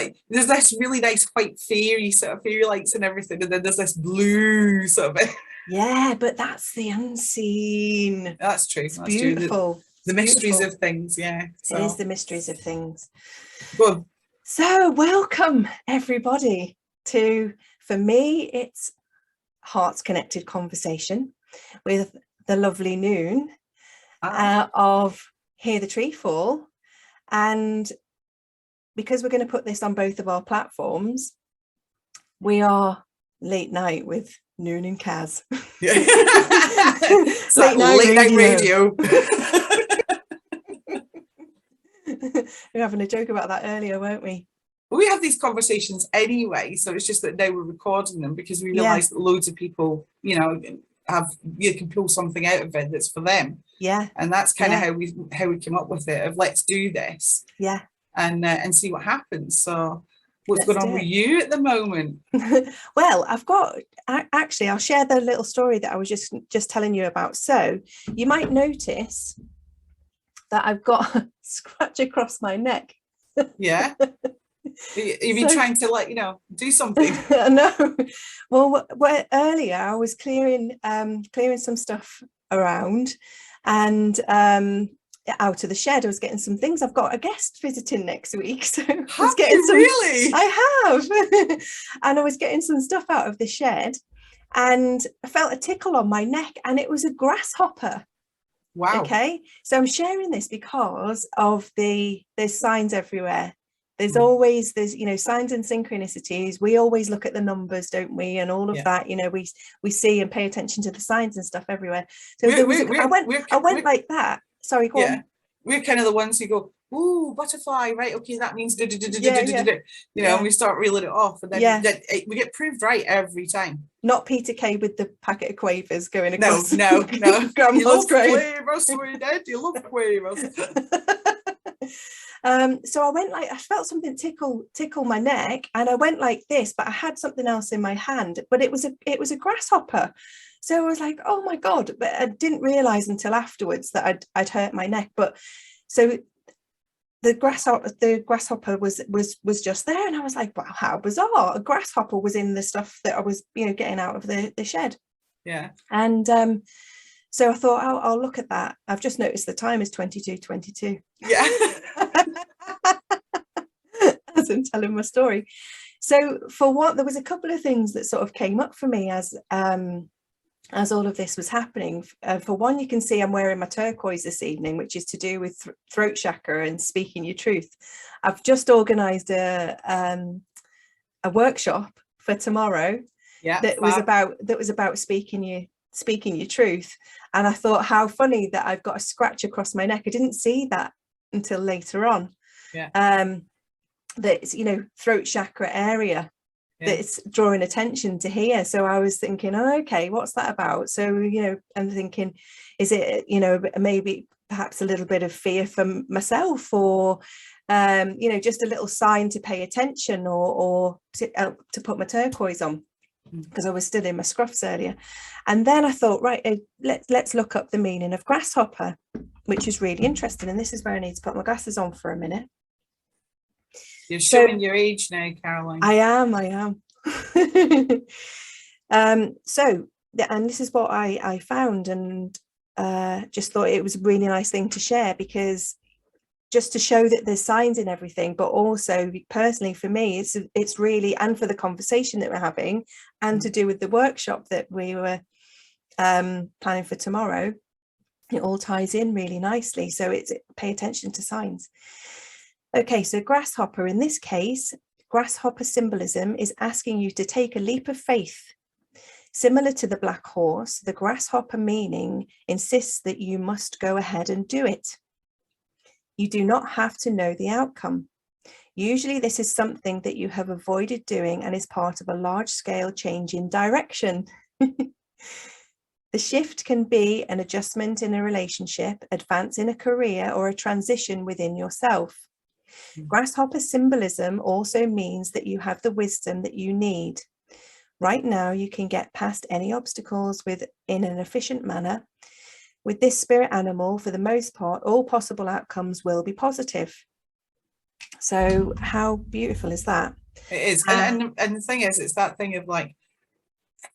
like there's this really nice white fairy sort of fairy lights and everything, and then there's this blue sort of Yeah, but that's the unseen. That's true. It's That's beautiful. True. The mysteries of things, yeah. So. It is the mysteries of things. Good. So welcome everybody to, for me, it's Hearts Connected Conversation with the lovely Nuin of Hear the Tree Fall. And because we're going to put this on both of our platforms, we are late night with Nuin and Kaz. Yeah. late night radio. We were having a joke about that earlier, weren't we? We have these conversations anyway, so it's just that now we're recording them because we realise that loads of people, you can pull something out of it that's for them. Yeah. And that's kind of how we came up with it, of let's do this. Yeah. And see what happens. So what's going on with you at the moment? Well, I'll share the little story that I was just telling you about. So you might notice that I've got a scratch across my neck. Yeah. You've been trying to do something. No. Well, earlier I was clearing some stuff around, and out of the shed I was getting some things. I've got a guest visiting next week, so really? I have. And I was getting some stuff out of the shed, and I felt a tickle on my neck, and it was a grasshopper. Wow. Okay, so I'm sharing this because of there's signs everywhere. There's always signs and synchronicities. We always look at the numbers, don't we, and all of that. We see and pay attention to the signs and stuff everywhere. So I went like that. Sorry, go on. We're kind of the ones who go, ooh, butterfly, right? Okay, that means and we start reeling it off, and then we get proved right every time. Not Peter Kay with the packet of quavers going across. No. You love quavers, sweetheart. You love quavers. So I felt something tickle my neck, and I went like this, but I had something else in my hand, but it was a grasshopper. So I was like, oh my God, but I didn't realize until afterwards that I'd hurt my neck. But so the grasshopper was just there, and I was like, wow, how bizarre. A grasshopper was in the stuff that I was getting out of the shed. Yeah. And so I thought, I'll look at that. I've just noticed the time is 22:22. Yeah. As I'm telling my story. So there was a couple of things that sort of came up for me as all of this was happening. For one, you can see I'm wearing my turquoise this evening, which is to do with throat chakra and speaking your truth. I've just organised a workshop for tomorrow. Yeah. That was about speaking your truth. And I thought, how funny that I've got a scratch across my neck. I didn't see that until later on. Yeah. That's throat chakra area that's drawing attention to here. So I was thinking, okay, what's that about? So I'm thinking, is it maybe perhaps a little bit of fear for myself, or just a little sign to pay attention, or to put my turquoise on, because I was still in my scruffs earlier. And then I thought, right, let's look up the meaning of grasshopper, which is really interesting. And this is where I need to put my glasses on for a minute. You're showing your age now, Caroline. I am. And this is what I found, and just thought it was a really nice thing to share, because just to show that there's signs in everything, but also personally for me, it's really, and for the conversation that we're having, and to do with the workshop that we were planning for tomorrow, it all ties in really nicely. So it's pay attention to signs. Okay, so grasshopper, in this case, grasshopper symbolism is asking you to take a leap of faith. Similar to the black horse, the grasshopper meaning insists that you must go ahead and do it. You do not have to know the outcome. Usually this is something that you have avoided doing and is part of a large-scale change in direction. The shift can be an adjustment in a relationship, advance in a career, or a transition within yourself. Grasshopper symbolism also means that you have the wisdom that you need. Right now, you can get past any obstacles in an efficient manner. With this spirit animal, for the most part, all possible outcomes will be positive. So how beautiful is that? It is. And the thing is, it's that thing of like,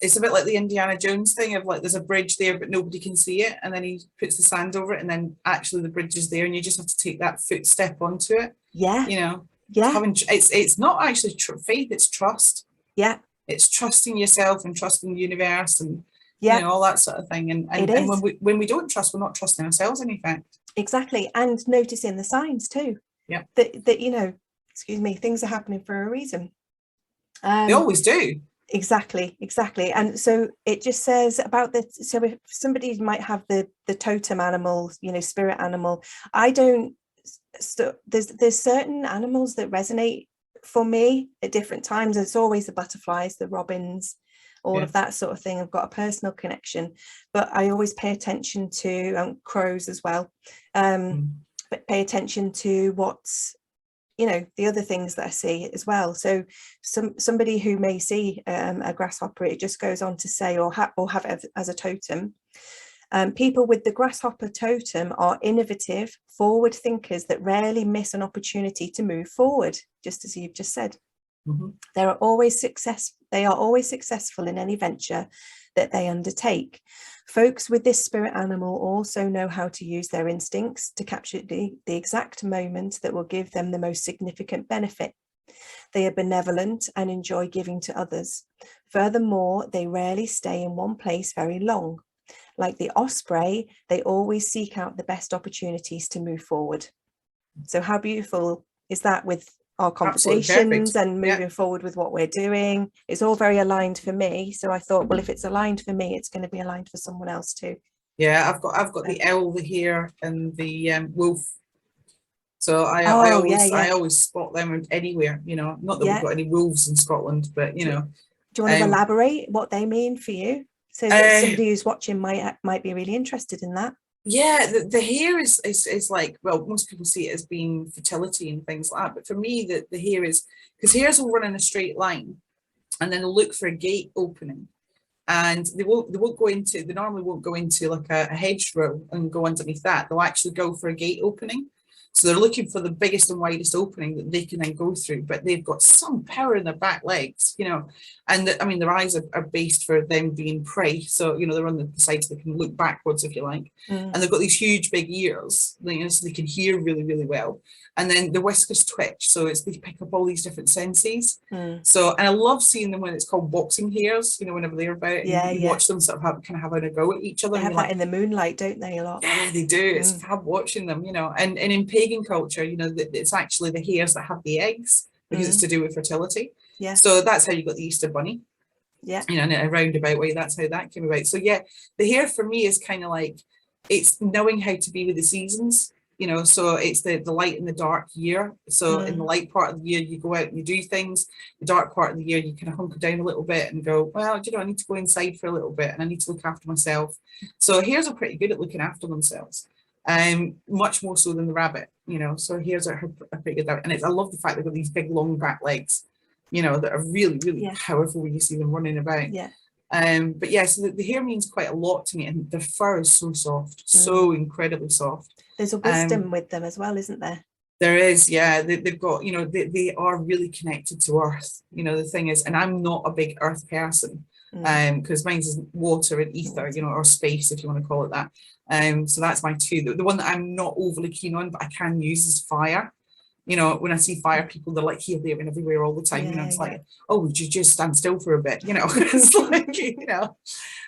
it's a bit like the Indiana Jones thing of like, there's a bridge there, but nobody can see it. And then he puts the sand over it, and then actually the bridge is there, and you just have to take that footstep onto it. Yeah. You know, Yeah. It's not actually faith, it's trust. Yeah. It's trusting yourself and trusting the universe and, yeah, you know, all that sort of thing. And when we don't trust, we're not trusting ourselves, in effect. Exactly. And noticing the signs too. Yeah. That, you know, excuse me, things are happening for a reason. They always do. Exactly. And so it just says about so if somebody might have the totem animal, you know, spirit animal, I don't, so there's certain animals that resonate for me at different times. It's always the butterflies, the robins, all of that sort of thing. I've got a personal connection, but I always pay attention to crows as well. But pay attention to what's, you know, the other things that I see as well. So somebody who may see a grasshopper, it just goes on to say, or have it as a totem. People with the grasshopper totem are innovative, forward thinkers that rarely miss an opportunity to move forward, just as you've just said. They are always successful in any venture that they undertake. Folks with this spirit animal also know how to use their instincts to capture the exact moment that will give them the most significant benefit. They are benevolent and enjoy giving to others. Furthermore, they rarely stay in one place very long. Like the osprey, they always seek out the best opportunities to move forward. So how beautiful is that with our conversations and moving forward with what we're doing? It's all very aligned for me. So I thought, well, if it's aligned for me, it's going to be aligned for someone else too. Yeah, I've got the owl, the hare, and the wolf. So I always spot them anywhere, you know. Not that we've got any wolves in Scotland, but you know. Do you want to elaborate what they mean for you, so that somebody who's watching might be really interested in that? Yeah, the hare is like, well, most people see it as being fertility and things like that, but for me the hare is, because hares will run in a straight line and then they'll look for a gate opening, and they normally won't go into like a hedgerow and go underneath that. They'll actually go for a gate opening. So they're looking for the biggest and widest opening that they can then go through, but they've got some power in their back legs, you know, and I mean, their eyes are based for them being prey. So, you know, they're on the sides, they can look backwards if you like. And they've got these huge big ears, you know, so they can hear really, really well. And then the whiskers twitch. So they pick up all these different senses. So, and I love seeing them when it's called boxing hares, you know, whenever they're about it. And you watch them sort of having a go at each other. They have that in the moonlight, don't they, a lot? Yeah, they do. It's fab watching them, you know. And in pagan culture, you know, it's actually the hares that have the eggs, because it's to do with fertility. Yeah. So that's how you got the Easter bunny. Yeah. You know, in a roundabout way, that's how that came about. So yeah, the hare for me is kind of like, it's knowing how to be with the seasons, you know. So it's the light and the dark year. So in the light part of the year, you go out and you do things. The dark part of the year, you kind of hunker down a little bit and go, well, you know, I need to go inside for a little bit and I need to look after myself. So hares are pretty good at looking after themselves, much more so than the rabbit, you know. So hares are pretty good at that. And I love the fact they've got these big long back legs, you know, that are really, really powerful when you see them running about. Yeah. But yeah, so the hair means quite a lot to me, and the fur is so soft, so incredibly soft. There's a wisdom with them as well, isn't there? There is, yeah. They've got, you know, they are really connected to earth. You know, the thing is, and I'm not a big earth person, because mine's water and ether, you know, or space, if you want to call it that. So that's my two. The one that I'm not overly keen on, but I can use, is fire. You know, when I see fire people, they're like here, there, and everywhere all the time. You know, it's like, oh, would you just stand still for a bit? You know, it's like, you know.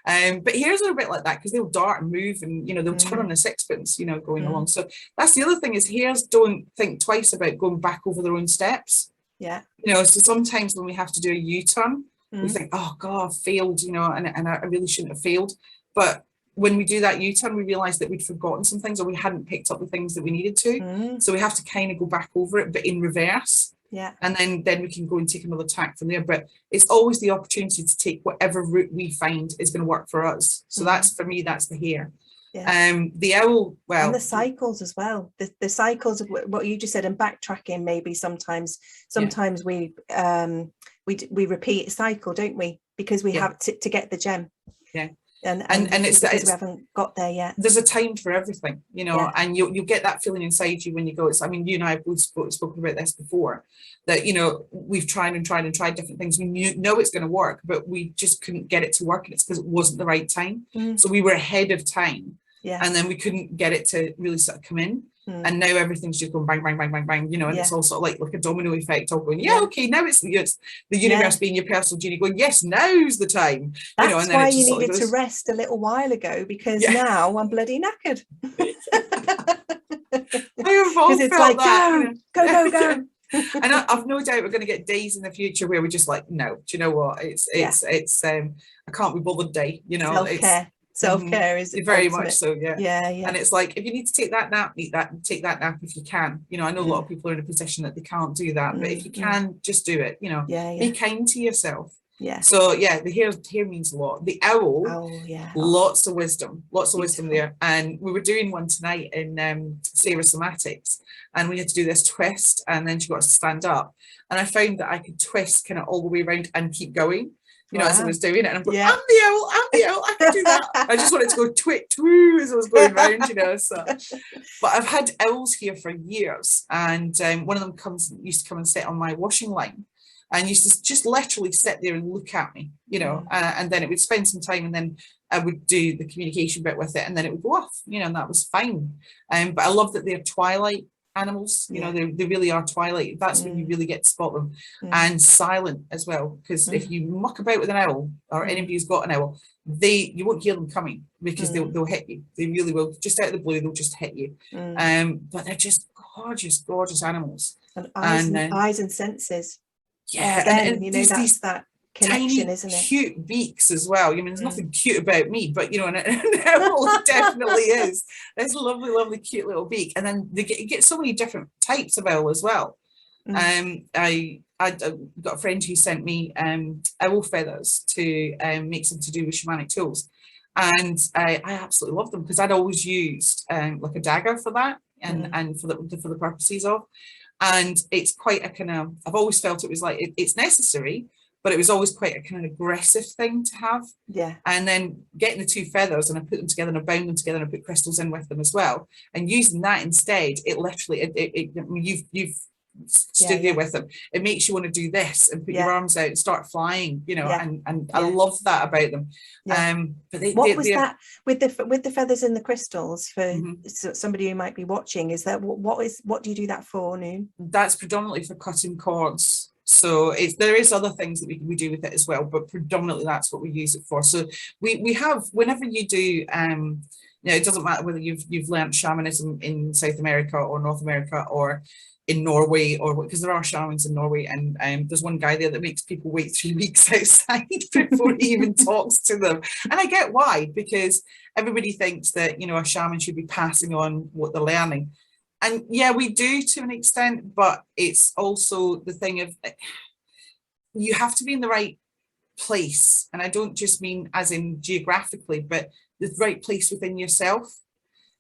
But hares are a bit like that, because they'll dart and move, and you know, they'll turn on a sixpence, you know, going along. So that's the other thing, is hares don't think twice about going back over their own steps. Yeah. You know, so sometimes when we have to do a U-turn, we think, oh God, I've failed, you know, and I really shouldn't have failed. But when we do that U-turn, we realize that we'd forgotten some things, or we hadn't picked up the things that we needed to. So we have to kind of go back over it, but in reverse. Yeah. And then we can go and take another tack from there. But it's always the opportunity to take whatever route we find is going to work for us. So that's, for me, that's the hare. Yeah. The owl, well, and the cycles as well. The cycles of what you just said, and backtracking, maybe sometimes we repeat a cycle, don't we? Because we have to get the gem. Yeah. and it's because we haven't got there yet. There's a time for everything, you know, Yeah. and you'll get that feeling inside you when you go. It's, I mean, you and I have both spoken about this before, that, you know, we've tried different things. We know it's going to work, but we just couldn't get it to work, and it's because it wasn't the right time. So we were ahead of time, and then we couldn't get it to really sort of come in. And now everything's just going bang, bang, bang, bang, bang, you know, and it's all sort of like a domino effect, all going, okay, now it's the universe being your personal genie going, yes, now's the time. That's, you know, and then why it just you sort of needed goes, to rest a little while ago, because now I'm bloody knackered. I've all it's felt like, that, go, you know? go. And I've no doubt we're going to get days in the future where we're just like, no, do you know what? It's I can't be bothered day, you know. Self-care is very ultimate. much so, yeah. And it's like, if you need to take that nap, take that nap if you can. You know, I know a lot of people are in a position that they can't do that, but if you can, just do it. You know, be kind to yourself. Yeah. So yeah, the hair means a lot. The owl, lots of wisdom there. And we were doing one tonight in Faerie Somatics, and we had to do this twist, and then she got to stand up, and I found that I could twist kind of all the way around and keep going, you know, as I was doing it, and I'm going, I'm the owl, I can do that. I just wanted to go twit twoo as I was going round, you know. So, but I've had owls here for years, and one of them used to come and sit on my washing line, and used to just literally sit there and look at me, you know, and then it would spend some time, and then I would do the communication bit with it, and then it would go off, you know, and that was fine. But I love that they're twilight animals, you know, they really are twilight. That's when you really get to spot them. And silent as well, because if you muck about with an owl, or anybody who's got an owl, you won't hear them coming, because they'll hit you. They really will. Just out of the blue, they'll just hit you. But they're just gorgeous animals. And eyes and senses. Yeah, and you know, that's that connection, tiny, isn't it? cute beaks as well. I mean, there's nothing cute about me, but you know, an owl definitely is. There's a lovely, cute little beak, and then you get so many different types of owl as well. I got a friend who sent me owl feathers to make some to do with shamanic tools, and I absolutely love them, because I'd always used like a dagger for that, and for the purposes of. And it's quite a kind of, I've always felt it was like, it's necessary, but it was always quite a kind of aggressive thing to have. Yeah. And then getting the two feathers, and I put them together, and I bound them together, and I put crystals in with them as well. And using that instead, it literally, you've stood there with them. It makes you want to do this and put your arms out and start flying, you know, and I love that about them. But what was that with the feathers and the crystals for somebody who might be watching? Is that what do you do that for, Nuin? That's predominantly for cutting cords. So there is other things that we do with it as well, but predominantly that's what we use it for. So we have, whenever you do, you know, it doesn't matter whether you've learned shamanism in South America or North America or in Norway, or because there are shamans in Norway, and there's one guy there that makes people wait 3 weeks outside before he even talks to them. And I get why, because everybody thinks that, you know, a shaman should be passing on what they're learning. And yeah, we do to an extent, but it's also the thing of, you have to be in the right place. And I don't just mean as in geographically, but the right place within yourself.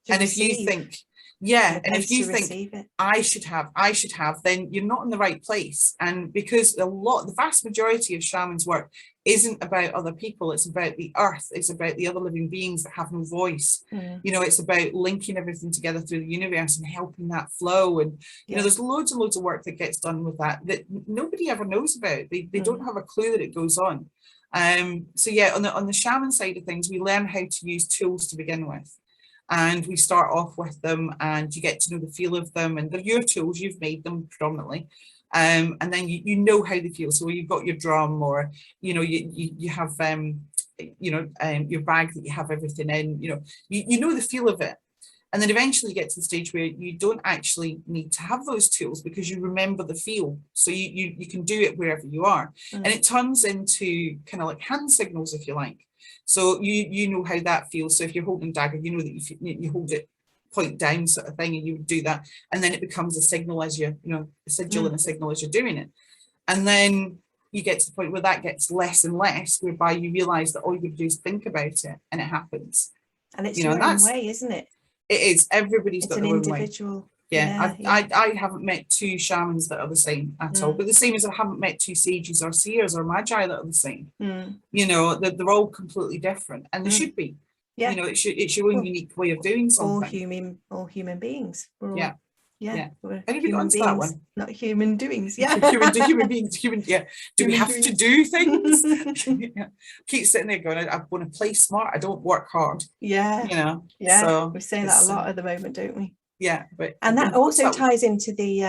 And if you think, and if you think I should have, then you're not in the right place. And because the vast majority of shamans' work isn't about other people, it's about the earth, it's about the other living beings that have no voice. You know, it's about linking everything together through the universe and helping that flow. And you know, there's loads and loads of work that gets done with that nobody ever knows about. They don't have a clue that it goes on. So yeah, on the shaman side of things, we learn how to use tools to begin with. And we start off with them, and you get to know the feel of them, and they're your tools, you've made them predominantly. And then you know how they feel. So you've got your drum, or you know, you have your bag that you have everything in, you know, you know the feel of it. And then eventually you get to the stage where you don't actually need to have those tools, because you remember the feel. So you can do it wherever you are. And it turns into kind of like hand signals, if you like. So you know how that feels. So if you're holding a dagger, you know that you hold it point down sort of thing, and you would do that. And then it becomes a signal as a sigil and a signal as you're doing it. And then you get to the point where that gets less and less, whereby you realise that all you do is think about it, and it happens. And it's your own way, isn't it? It is. Everybody's got their own way. It's an individual Yeah, Yeah, I haven't met two shamans that are the same at all, but the same as I haven't met two sages or seers or magi that are the same. You know, they're all completely different, and they should be. Yeah. You know, it's your own Well, unique way of doing all something. human beings. We're all, Yeah, yeah. we're Anybody got human onto that beings, one? not human doings. Yeah. Human beings, yeah. Do we Human have to doings. do things? Yeah. Keep sitting there going, I want to play smart. I don't work hard. Yeah. You know. Yeah. So We say that a lot at the moment, don't we? yeah, but And that what's also that? ties into the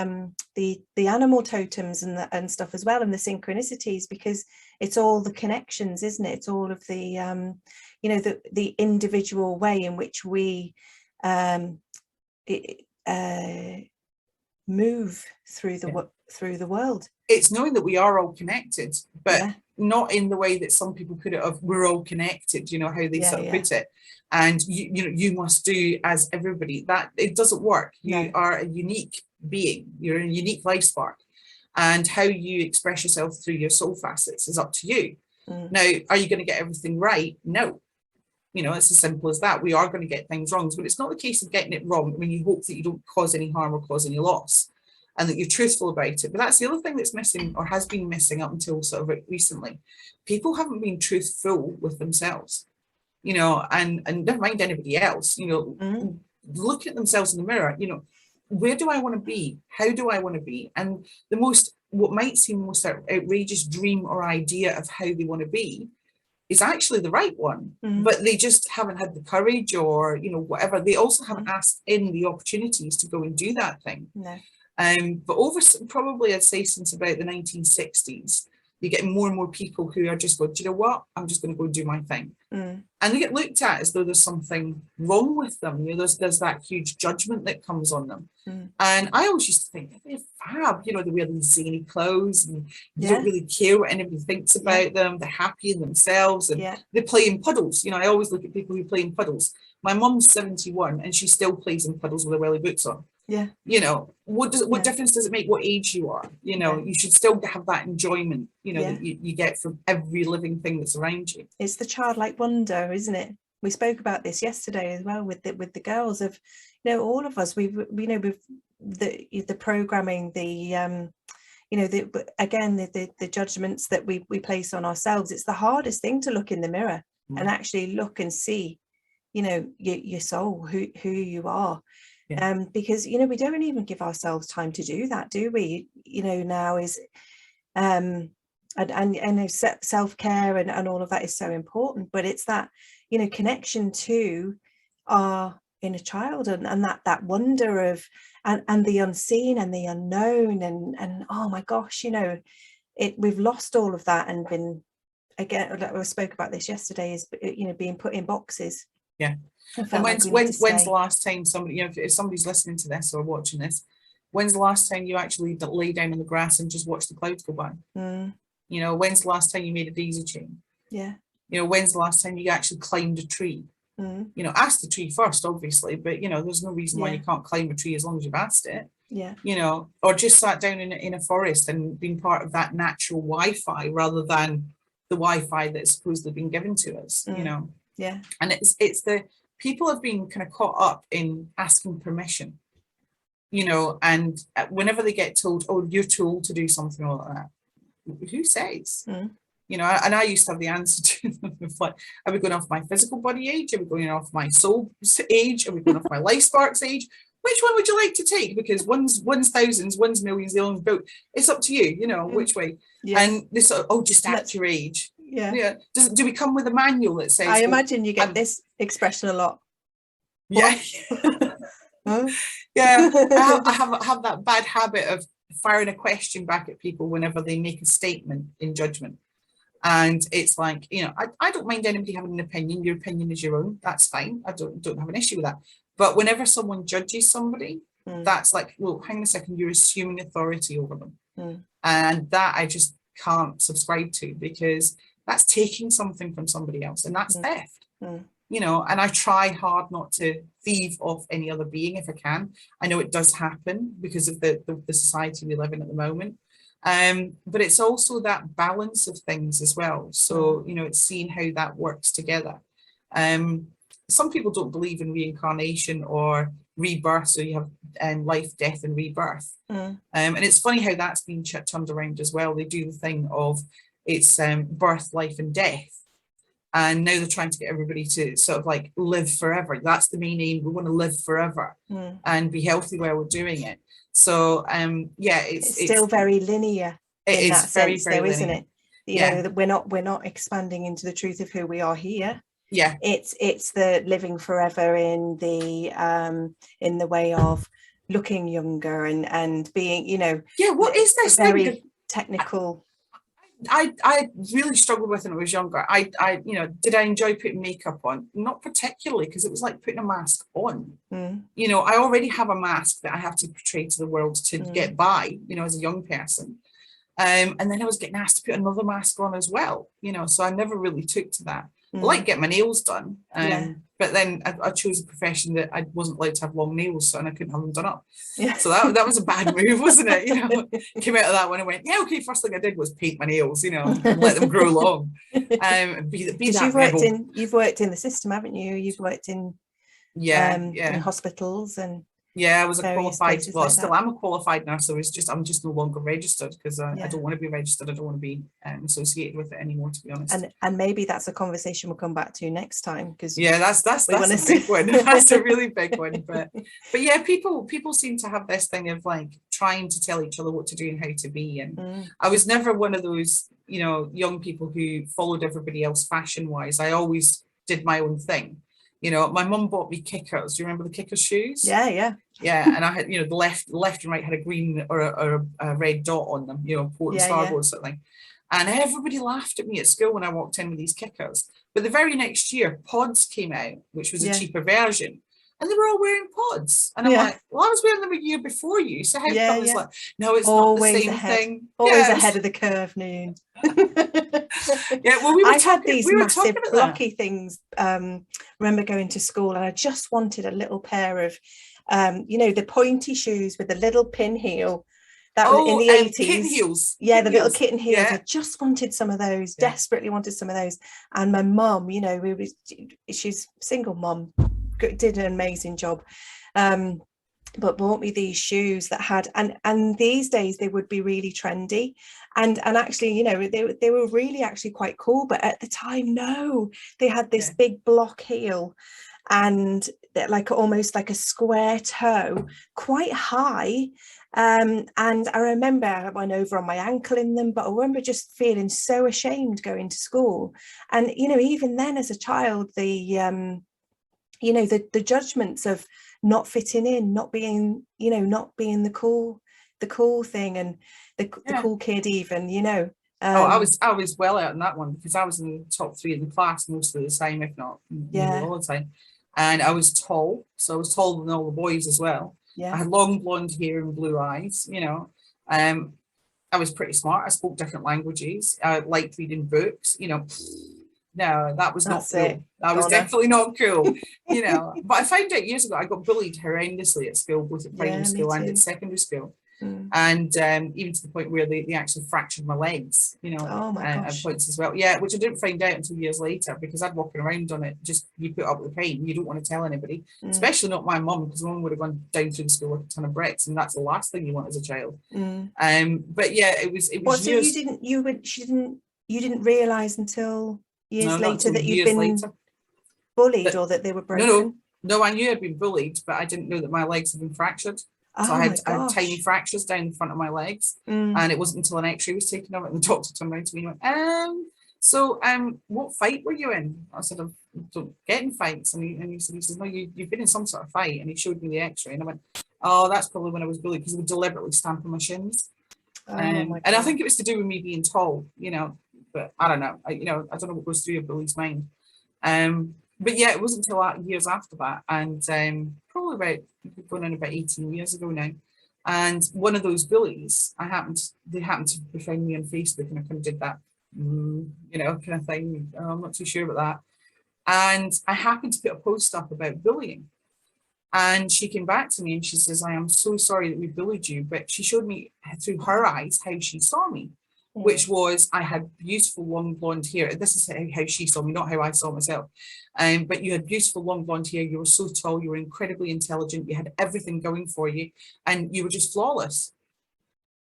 animal totems and stuff as well, and the synchronicities, because it's all the connections, isn't it? It's all of the you know, the individual way in which we move through the world. It's knowing that we are all connected, but Yeah. not in the way that some people put it of we're all connected, you know, how they sort of put it. And you know, you must do as everybody. That it doesn't work. You are a unique being, you're a unique life spark. And how you express yourself through your soul facets is up to you. Now, are you going to get everything right? No. You know, it's as simple as that. We are going to get things wrong, but it's not the case of getting it wrong. I mean, you hope that you don't cause any harm or cause any loss, and that you're truthful about it. But that's the other thing that's missing, or has been missing up until sort of recently. People haven't been truthful with themselves, you know, and never mind anybody else, you know, looking at themselves in the mirror, you know, where do I want to be? How do I want to be? And the most, what might seem most outrageous dream or idea of how they want to be is actually the right one, but they just haven't had the courage, or, you know, whatever. They also haven't asked in the opportunities to go and do that thing. But over, probably I'd say since about the 1960s, you're getting more and more people who are just going, do you know what, I'm just going to go do my thing. And they get looked at as though there's something wrong with them. You know, there's that huge judgment that comes on them. And I always used to think, they're fab, you know, they wear these zany clothes and they don't really care what anybody thinks about them. They're happy in themselves, and they play in puddles. You know, I always look at people who play in puddles. My mum's 71 and she still plays in puddles with her welly boots on. You know, what difference does it make what age you are? You know, you should still have that enjoyment, you know, that you get from every living thing that's around you. It's the childlike wonder, isn't it? We spoke about this yesterday as well with the girls of, you know, all of us, we know with the programming, the you know, the judgments that we place on ourselves. It's the hardest thing to look in the mirror and actually look and see, you know, your soul, who you are. Because, you know, we don't even give ourselves time to do that, do we? You know, now is and self-care and all of that is so important, but it's that, you know, connection to our inner child and that wonder of and the unseen and the unknown and oh my gosh, you know, we've lost all of that and been, again, like we spoke about this yesterday, is, you know, being put in boxes. And when's the last time somebody, you know, if somebody's listening to this or watching this, when's the last time you actually lay down in the grass and just watch the clouds go by? You know, when's the last time you made a daisy chain? You know, when's the last time you actually climbed a tree? You know, ask the tree first, obviously, but, you know, there's no reason why you can't climb a tree as long as you've asked it. You know, or just sat down in a forest and been part of that natural Wi-Fi rather than the Wi-Fi that's supposedly been given to us, you know. And it's the people have been kind of caught up in asking permission, you know, and whenever they get told, oh, you're too old to do something like that, who says? You know, and I used to have the answer to them of like, are we going off my physical body age? Are we going off my soul age? Are we going off my life sparks age? Which one would you like to take? Because one's thousands, one's millions, the other's built. It's up to you, you know, which way. And they sort of, oh, just act your age. Do we come with a manual that says? I imagine you get this expression a lot. I have that bad habit of firing a question back at people whenever they make a statement in judgment. And it's like, you know, I don't mind anybody having an opinion. Your opinion is your own. That's fine. I don't have an issue with that. But whenever someone judges somebody, that's like, well, hang on a second, you're assuming authority over them. And that I just can't subscribe to, because that's taking something from somebody else, and that's theft. You know, and I try hard not to thieve off any other being if I can. I know it does happen because of the society we live in at the moment. But it's also that balance of things as well. So, you know, it's seeing how that works together. Some people don't believe in reincarnation or rebirth. So you have life, death, and rebirth. And it's funny how that's been turned around as well. They do the thing of it's birth, life, and death. And now they're trying to get everybody to sort of like live forever. That's the main aim. We want to live forever and be healthy while we're doing it. So yeah, it's still very linear in that sense, though, isn't it? You know, we're not expanding into the truth of who we are here. Yeah, it's the living forever in the way of looking younger and being, you know. Yeah, what is this very thing? Technical. I really struggled with it when I was younger. I you know, did I enjoy putting makeup on? Not particularly, because it was like putting a mask on. You know, I already have a mask that I have to portray to the world to get by, you know, as a young person. And then I was getting asked to put another mask on as well, you know, so I never really took to that. I like getting my nails done, but then I chose a profession that I wasn't allowed to have long nails, so, and I couldn't have them done up. So that was a bad move, wasn't it? You know, came out of that one and went, yeah, okay. First thing I did was paint my nails, you know, and let them grow long. Be that you've worked in the system, haven't you? You've worked in in hospitals and I was a qualified, well, like still am a qualified nurse, so I'm just no longer registered because I don't want to be registered. I don't want to be associated with it anymore, to be honest. And maybe that's a conversation we'll come back to next time, because that's a big one. That's a really big one. But yeah, people seem to have this thing of like trying to tell each other what to do and how to be. And I was never one of those, you know, young people who followed everybody else fashion wise. I always did my own thing. You know, my mum bought me kickers. Do you remember the kickers shoes? Yeah. And I had, you know, the left and right had a green or a red dot on them, you know, port and starboard sort of thing. And everybody laughed at me at school when I walked in with these kickers. But the very next year, pods came out, which was a cheaper version. And they were all wearing pods. And I'm like, well, I was wearing them a year before you. So how come it's like, no, it's always not the same thing. Always ahead of the curve, Nuin. Well, we were had these massive blocky things. Remember going to school and I just wanted a little pair of, you know, the pointy shoes with the little pin heel. That was in the 80s. Kitten heels. Yeah, the little kitten heels. I just wanted some of those, desperately wanted some of those. And my mum, you know, she's a single mum, did an amazing job. But bought me these shoes that had, and these days they would be really trendy. And actually, you know, they were really actually quite cool. But at the time, no, they had this big block heel and like almost like a square toe, quite high. And I remember I went over on my ankle in them, but I remember just feeling so ashamed going to school. And, you know, even then as a child, the judgments of not fitting in, not being the cool thing and the cool kid even, you know. I was well out in that one because I was in the top 3 in the class most of the time, if not all the time. And I was tall, so I was taller than all the boys as well. I had long blonde hair and blue eyes, you know. I was pretty smart. I spoke different languages. I liked reading books, you know. No, that was not cool. That was definitely not cool, you know. But I found out years ago I got bullied horrendously at school, both at primary school and at secondary school. And even to the point where they actually fractured my legs, you know, at points as well. Yeah, which I didn't find out until years later because I'd walking around on it. Just you put up with the pain, you don't want to tell anybody, especially not my mum, because mum would have gone down through the school with a ton of bricks, and that's the last thing you want as a child. But yeah, it was. So you didn't realise until years later that you'd been bullied or that they were broken? No, I knew I'd been bullied, but I didn't know that my legs had been fractured. So I had tiny fractures down the front of my legs, and it wasn't until an x-ray was taken of it and the doctor turned around to me and went, what fight were you in? I said, I don't get in fights. And he says, no, you've been in some sort of fight. And he showed me the x-ray and I went, oh, that's probably when I was bullied, because they would deliberately stamp on my shins. And I think it was to do with me being tall, you know, but I don't know. I don't know what goes through a bully's mind. But yeah, it wasn't until years after that, and probably going on about 18 years ago now. And one of those bullies, they happened to befriend me on Facebook, and I kind of did that, you know, kind of thing. I'm not too sure about that. And I happened to put a post up about bullying. And she came back to me and she says, I am so sorry that we bullied you. But she showed me through her eyes how she saw me. which was I had beautiful long blonde hair. This is how she saw me, not how I saw myself. But you had beautiful long blonde hair. You were so tall. You were incredibly intelligent. You had everything going for you, and you were just flawless.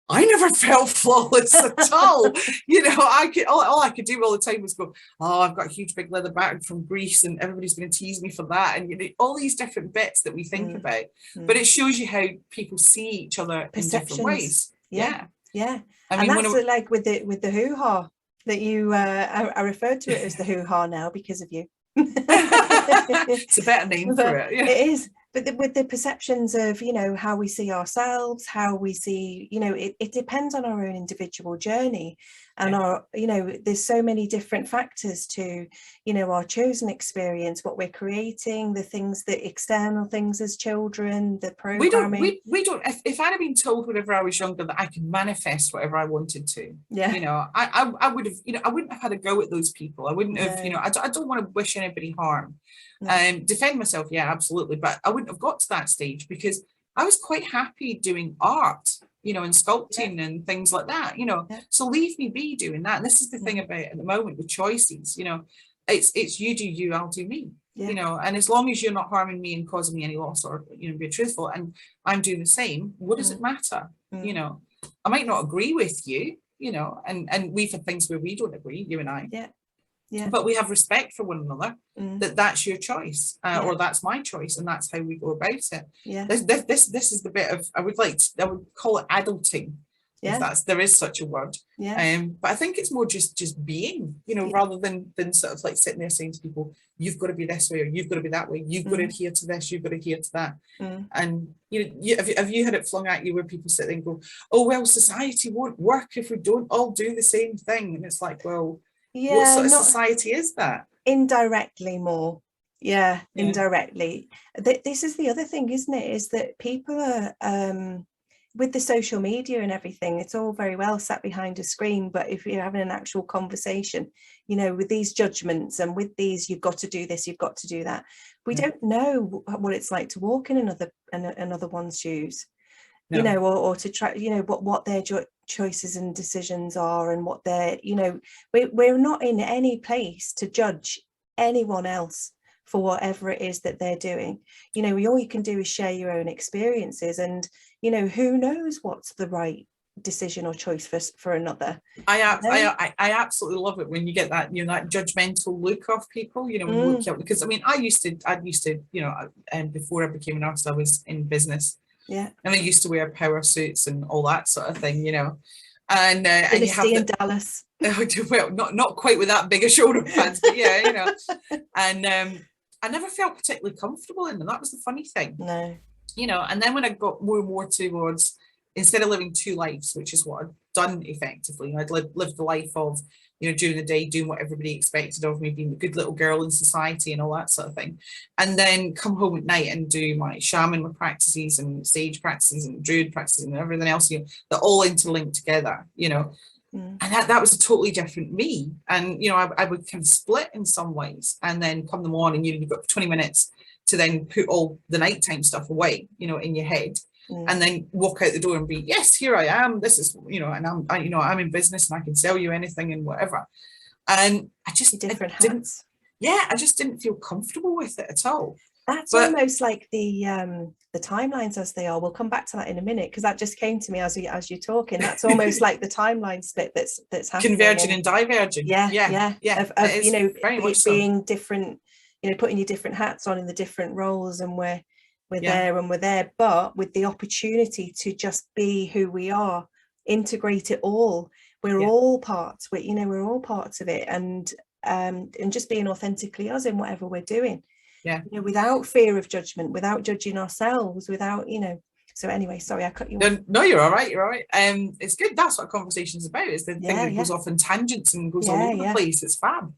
I never felt flawless at all. You know, all I could do all the time was go, oh, I've got a huge big leather bag from Greece and everybody's going to tease me for that. And you know, all these different bits that we think about. But it shows you how people see each other in different ways. Yeah. I mean, and that's like with the hoo-ha that you I referred to it as the hoo-ha now because of you. It's a better name for it. Yeah. It is. But with the perceptions of, you know, how we see ourselves, how we see, you know, it depends on our own individual journey. And our, you know, there's so many different factors to, you know, our chosen experience, what we're creating, the things, the external things as children, the programming. We don't, if I'd have been told whenever I was younger that I could manifest whatever I wanted to, you know, I would have, you know, I wouldn't have had a go at those people. I wouldn't have, you know, I don't want to wish anybody harm. Defend myself, yeah, absolutely, but I wouldn't have got to that stage because I was quite happy doing art, you know, and sculpting and things like that, you know. So leave me be doing that. And this is the thing about at the moment with choices, you know, it's you do you, I'll do me, you know, and as long as you're not harming me and causing me any loss or, you know, being truthful and I'm doing the same, what does it matter? You know, I might not agree with you, you know, and we've had things where we don't agree, you and I. But we have respect for one another, that's your choice, or that's my choice, and that's how we go about it. This is the bit of I would call it adulting, if there is such a word. But I think it's more just being, you know, rather than sort of like sitting there saying to people, you've got to be this way or you've got to be that way, you've got to adhere to this, you've got to adhere to that. And you know, have you had it flung at you where people sit there and go, oh well, society won't work if we don't all do the same thing, and it's like, well, what sort of society is that? Indirectly more. Indirectly. This is the other thing, isn't it, is that people are with the social media and everything, it's all very well sat behind a screen, but if you're having an actual conversation, you know, with these judgments and with these, you've got to do this, you've got to do that, we don't know what it's like to walk in another one's shoes. You know, or to try, you know, what their choices and decisions are, and what they're, you know, we're not in any place to judge anyone else for whatever it is that they're doing. You know, all you can do is share your own experiences, and you know, who knows what's the right decision or choice for another. I absolutely love it when you get that, you know, that judgmental look off people, you know, because I mean, I used to, you know, before I became an artist, I was in business. And I used to wear power suits and all that sort of thing, you know. And you have in Dallas. Well, not quite with that big a shoulder pads, but yeah, you know. And I never felt particularly comfortable in them. That was the funny thing. No. You know, and then when I got more and more towards, instead of living two lives, which is what I'd done effectively, you know, I'd lived the life of, you know, during the day doing what everybody expected of me, being a good little girl in society and all that sort of thing, and then come home at night and do my shaman practices and stage practices and druid practices and everything else, you know, they're all interlinked together, you know. And that was a totally different me. And you know, I would kind of split in some ways, and then come the morning, you know, you've got 20 minutes to then put all the nighttime stuff away, you know, in your head. And then walk out the door and be, yes, here I am, this is, you know, and I'm in business and I can sell you anything and whatever. And I just I just didn't feel comfortable with it at all. That's almost like the timelines as they are. We'll come back to that in a minute, because that just came to me as you're talking. That's almost like the timeline split that's happening. Converging and diverging. Of you know, being different, you know, putting your different hats on in the different roles, and we're there, but with the opportunity to just be who we are, integrate it all. We're all parts. We're all parts of it, and just being authentically us in whatever we're doing. You know, without fear of judgment, without judging ourselves, without, you know. So anyway, sorry, I cut you off. No, you're all right. You're all right. It's good. That's what conversation's about. It's the thing that goes off in tangents and goes all over the place. It's fab.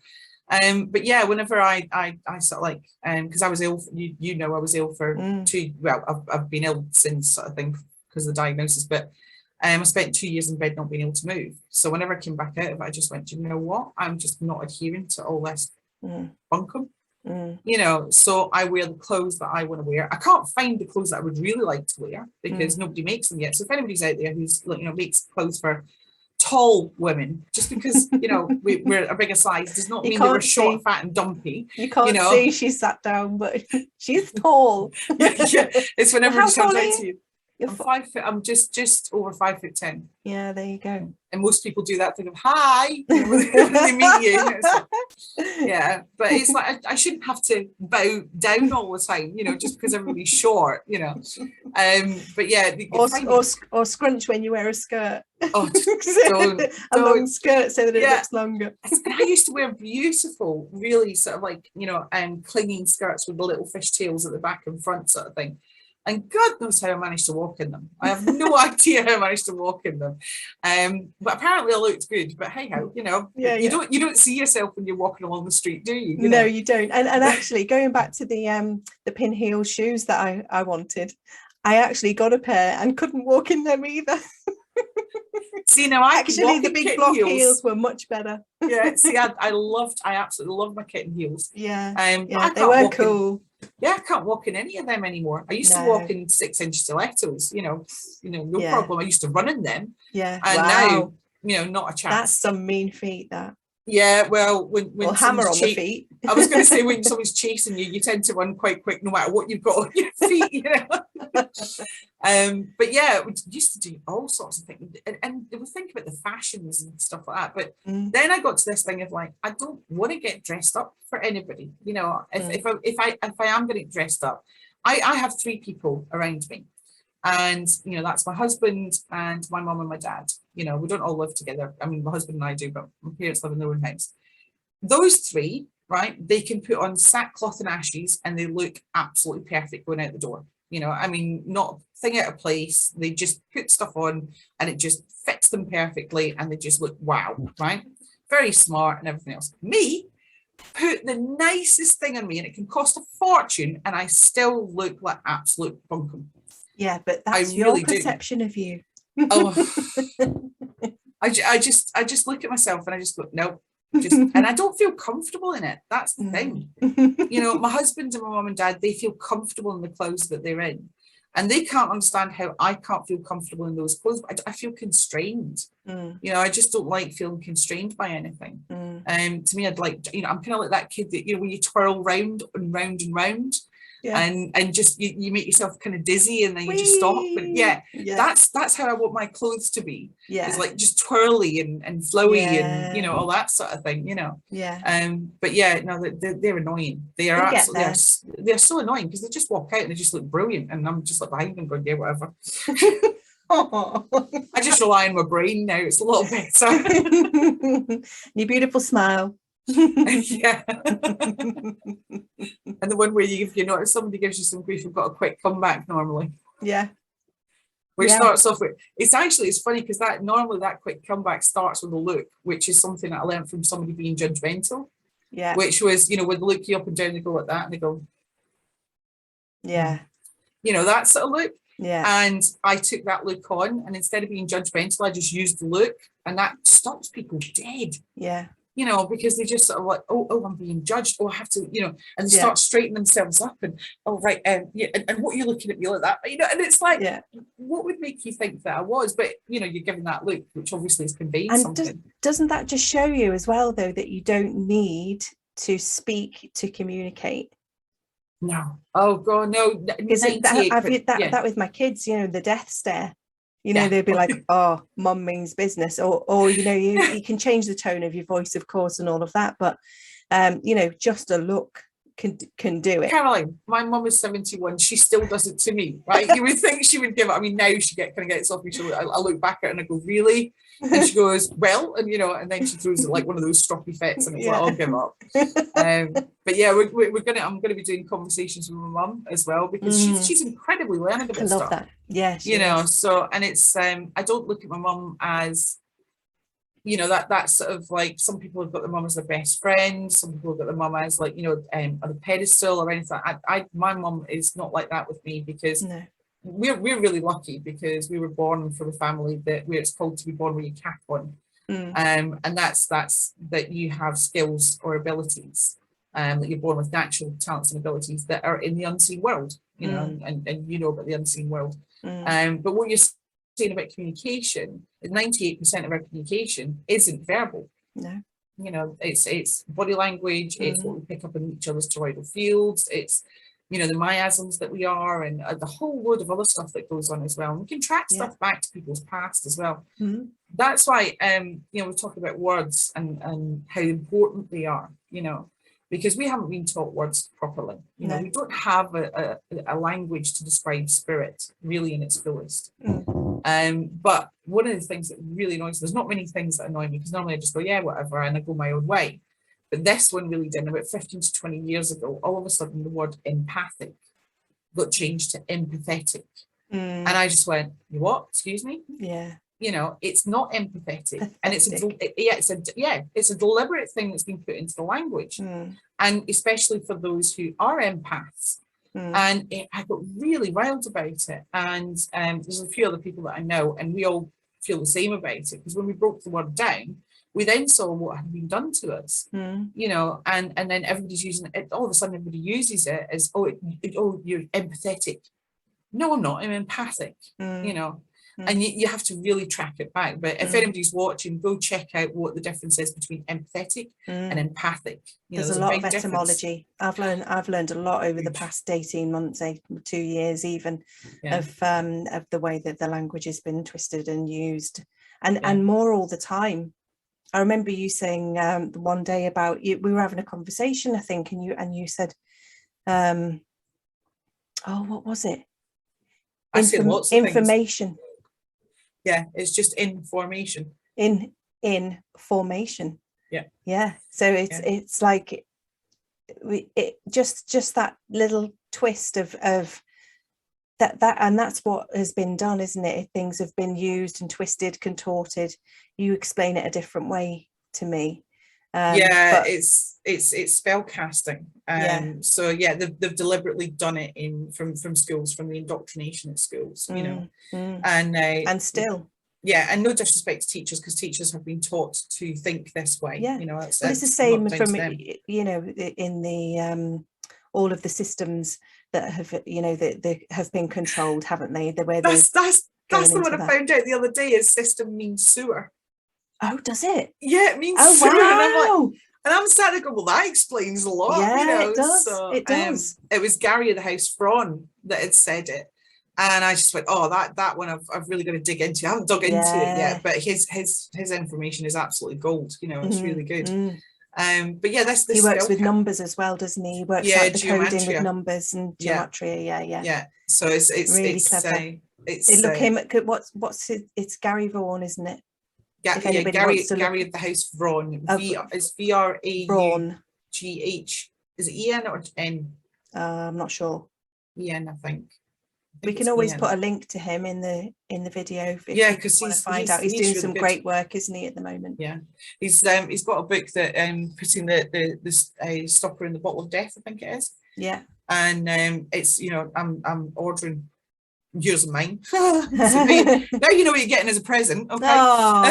But yeah, whenever I sort of like, because I was ill, you know, I was ill for I've been ill since, sort of thing, because of the diagnosis, but I spent 2 years in bed not being able to move. So whenever I came back out of it, I just went, you know what, I'm just not adhering to all this bunkum. You know, so I wear the clothes that I want to wear. I can't find the clothes that I would really like to wear, because nobody makes them yet. So if anybody's out there who's, you know, makes clothes for tall women, just because, you know, we're a bigger size does not mean that we're short, fat and dumpy. You can't see she's sat down, but she's tall. Yeah, it's whenever How she comes tall are out you? to you. You're I'm 5 foot. I'm just over 5'10". Yeah, there you go. And most people do that thing of hi, you know, when they meet you. It's like, yeah, but it's like I shouldn't have to bow down all the time, you know, just because everybody's short, you know. But yeah, or scrunch when you wear a skirt. Oh, a long skirt so that it looks longer. And I used to wear beautiful, really sort of like, you know, clinging skirts with the little fishtails at the back and front sort of thing. And God knows how I managed to walk in them. I have no idea how I managed to walk in them. But apparently I looked good. But hey ho, you know, you don't see yourself when you're walking along the street, do you? No, you don't. And actually, going back to the pin heel shoes that I wanted, I actually got a pair and couldn't walk in them either. See, now I actually the big block heels were much better. Yeah, see, I absolutely loved my kitten heels. Yeah, they were cool. I can't walk in any of them anymore. I used to walk in 6-inch stilettos, you know, no problem. I used to run in them. Yeah, and now, you know, not a chance. That's some mean feet, that. Yeah, well, when hammer on the feet. I was going to say, when someone's chasing you, you tend to run quite quick, no matter what you've got on your feet, you know. But yeah, we used to do all sorts of things, and we think about the fashions and stuff like that. But then I got to this thing of like, I don't want to get dressed up for anybody, you know. If I am going to get dressed up, I have 3 people around me. And, you know, that's my husband and my mum and my dad. You know, we don't all live together. I mean, my husband and I do, but my parents live in their own house. Those 3, right, they can put on sackcloth and ashes and they look absolutely perfect going out the door. You know, I mean, not a thing out of place. They just put stuff on and it just fits them perfectly and they just look wow, right? Very smart and everything else. Me, put the nicest thing on me and it can cost a fortune and I still look like absolute bunkum. Yeah, but that's your perception of you. Oh, I just look at myself and I just go, no, and I don't feel comfortable in it. That's the thing. You know, my husband and my mum and dad, they feel comfortable in the clothes that they're in. And they can't understand how I can't feel comfortable in those clothes, but I feel constrained. You know, I just don't like feeling constrained by anything. To me, I'd like, you know, I'm kind of like that kid that, you know, when you twirl round and round and round. Yeah. And just you make yourself kind of dizzy and then you just stop. But that's how I want my clothes to be. Yeah, it's like just twirly and flowy and, you know, all that sort of thing, you know. Yeah. But yeah, no, they're annoying. They are absolutely, they're so annoying because they just walk out and they just look brilliant and I'm just like behind them going, yeah, whatever. I just rely on my brain now. It's a little better. Your beautiful smile. Yeah. And the one where if somebody gives you some grief, you've got a quick comeback normally. Yeah. Which starts off with, it's funny because that quick comeback starts with a look, which is something that I learned from somebody being judgmental. Yeah. Which was, you know, when they look you up and down, they go like that and they go, yeah. You know, that sort of look. Yeah. And I took that look on and instead of being judgmental, I just used the look and that stops people dead. Yeah. You know, because they just sort of like, oh, I'm being judged. Oh, I have to, you know, and they start straightening themselves up and, oh, right. And what are you looking at me like that? You know, and it's like, what would make you think that I was? But, you know, you're given that look, which obviously is conveying something. Doesn't that just show you as well, though, that you don't need to speak to communicate? No. Oh, God, no. Because that with my kids, you know, the death stare. You know, they'd be like, oh, mum means business. Or you know, you can change the tone of your voice, of course, and all of that. But, you know, just a look can do it. Caroline, my mum is 71. She still does it to me, right? You would think she would give it. I mean, now she kind of gets off me. I look back at her and I go, really? And she goes, well, and, you know, and then she throws it like one of those stroppy fits and it's like, I'll give up. But yeah, I'm going to be doing conversations with my mum as well because she's incredibly learned about stuff. I love that. Yeah, you know, so, and it's, I don't look at my mum as, you know, that's sort of like, some people have got their mum as their best friend, some people have got their mum as like, you know, on a pedestal or anything. My mum is not like that with me because we're really lucky because we were born from a family where it's called to be born with your cap on. And that's that you have skills or abilities, that you're born with natural talents and abilities that are in the unseen world, you know, and you know about the unseen world. But what you're saying about communication, 98% of our communication isn't verbal. No. You know, it's body language, it's what we pick up in each other's toroidal fields, it's, you know, the miasms that we are, and the whole load of other stuff that goes on as well. And we can track stuff back to people's past as well. That's why, you know, we talk about words and how important they are, you know, because we haven't been taught words properly. You know, we don't have a language to describe spirit really in its fullest. But one of the things that really annoys me, there's not many things that annoy me, because normally I just go, yeah, whatever, and I go my own way. But this one really did. About 15 to 20 years ago, all of a sudden the word empathic got changed to empathetic. And I just went, what? Excuse me? Yeah. You know, it's not empathetic. And it's a deliberate thing that's been put into the language. And especially for those who are empaths. And I got really wild about it. And there's a few other people that I know, and we all feel the same about it, because when we broke the word down, we then saw what had been done to us, you know, and then everybody's using it. All of a sudden, everybody uses it as, oh, you're empathetic. No, I'm not. I'm empathic, you know, and you have to really track it back. But if anybody's watching, go check out what the difference is between empathetic and empathic. You There's know, a lot of etymology. Difference. I've learned a lot over the past 18 months, 2 years even, of the way that the language has been twisted and used, and more all the time. I remember you saying the one day about we were having a conversation, I think, and you said, oh, what was it? I say lots of information. Things. Yeah, it's just information. In formation. Yeah. So it's like just that little twist of that, and that's what has been done, isn't it? Things have been used and twisted, contorted. You explain it a different way to me. It's spell casting. So yeah, they've deliberately done it from schools, from the indoctrination at schools, you know, and still. Yeah, and no disrespect to teachers, because teachers have been taught to think this way. You know, it's the same from, you know, in the all of the systems that have, you know, that have been controlled, haven't they? The way that's the one I found out the other day. Is system means sewer. Oh, does it? Yeah, it means sewer. Wow. And I'm starting to go, well, that explains a lot. Yeah, you know? It does. So, it does. It was Gary of the House Fraun that had said it. And I just went, oh, that one I've really got to dig into. I haven't dug into it yet, but his information is absolutely gold. You know, it's really good. But yeah, this he works with numbers as well, doesn't he? He works out the coding with numbers and gematria. Yeah. So it's really clever. Look him at what's it's Gary Vaughan, isn't it? Gary of the House Fraun. It's VRAUGH. Is it EN or N? I'm not sure. EN, I think. We can always put a link to him in the video. Because he's doing really some great work, isn't he, at the moment? Yeah, he's got a book that putting the stopper in the bottle of death, I think it is. Yeah, and it's, you know, I'm ordering yours and mine. So now you know what you're getting as a present. Okay. Oh,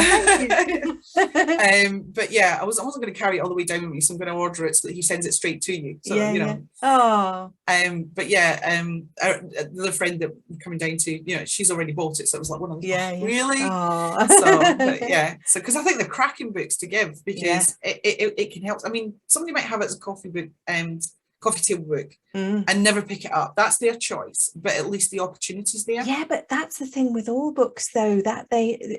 but yeah, I wasn't going to carry it all the way down with me, so I'm going to order it so that he sends it straight to you. So you know. Oh. But yeah, the friend that I'm coming down to, you know, she's already bought it, so it was like one of them. Really? Oh. So because I think they're cracking books to give, because it can help. I mean, somebody might have it as a coffee book coffee table book and never pick it up. That's their choice, but at least the opportunity's there. Yeah, but that's the thing with all books, though, that they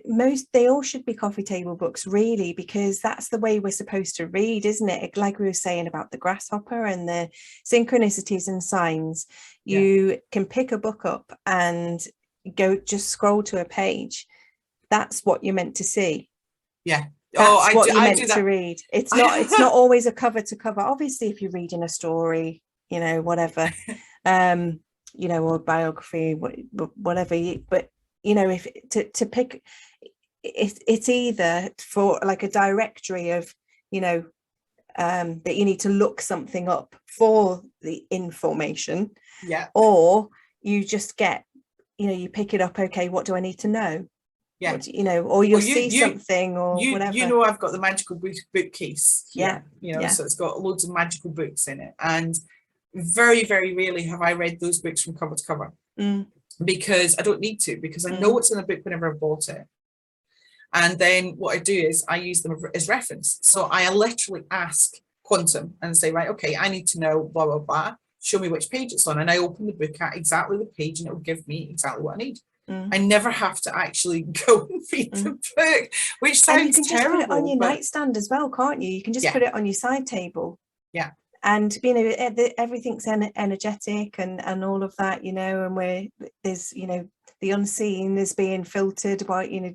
all should be coffee table books, really, because that's the way we're supposed to read, isn't it? Like we were saying about the grasshopper and the synchronicities and signs. You can pick a book up and go just scroll to a page. That's what you're meant to see. Yeah. That's what you're meant to read. It's not always a cover to cover. Obviously, if you're reading a story, you know, whatever, you know, or biography, whatever. But you know, if to pick, it's either for like a directory of, you know, that you need to look something up for the information, or you just get, you know, you pick it up. Okay, what do I need to know? Yeah, you know, or you'll see something or whatever. You know, I've got the magical bookcase here, you know, so it's got loads of magical books in it, and very, very rarely have I read those books from cover to cover. because I don't need to, because I know what's in the book whenever I bought it. And then what I do is I use them as reference. So I literally ask Quantum and say, right, okay, I need to know blah, blah, blah. Show me which page it's on. And I open the book at exactly the page and it will give me exactly what I need. I never have to actually go and read the book, which sounds and you can terrible. just put it on your nightstand as well, can't you? You can just put it on your side table. Yeah. And, you know, everything's energetic and all of that, you know, and where there's, you know, the unseen is being filtered by, you know,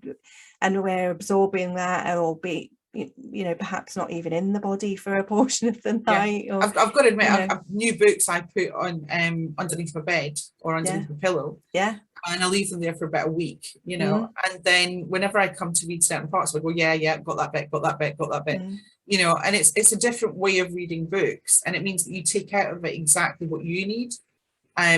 and we're absorbing that, or be, you know, perhaps not even in the body for a portion of the night. Or, I've got to admit, I've new books I put on underneath my bed or underneath my pillow. Yeah. And I leave them there for about a week, you know, and then whenever I come to read certain parts, I go, yeah, got that bit, you know, and it's a different way of reading books, and it means that you take out of it exactly what you need,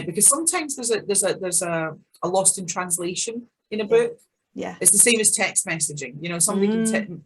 because sometimes there's a lost in translation in a book. Yeah, it's the same as text messaging. You know, somebody can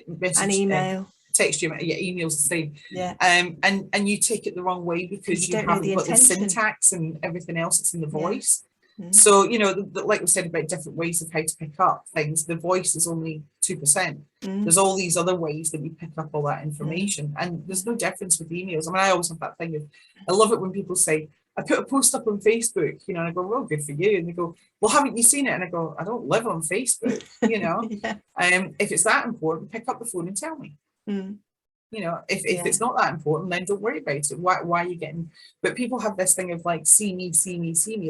message an email. Text you, email's the same. Yeah. And you take it the wrong way because you haven't got the syntax and everything else that's in the voice. So, you know, like we said about different ways of how to pick up things, the voice is only 2%. There's all these other ways that we pick up all that information, and there's no difference with emails. I mean, I always have that thing of, I love it when people say, I put a post up on Facebook, you know, and I go, well, good for you. And they go, well, haven't you seen it? And I go, I don't live on Facebook, you know. If it's that important, pick up the phone and tell me. You know, if it's not that important, then don't worry about it. Why are you getting? But people have this thing of like, see me,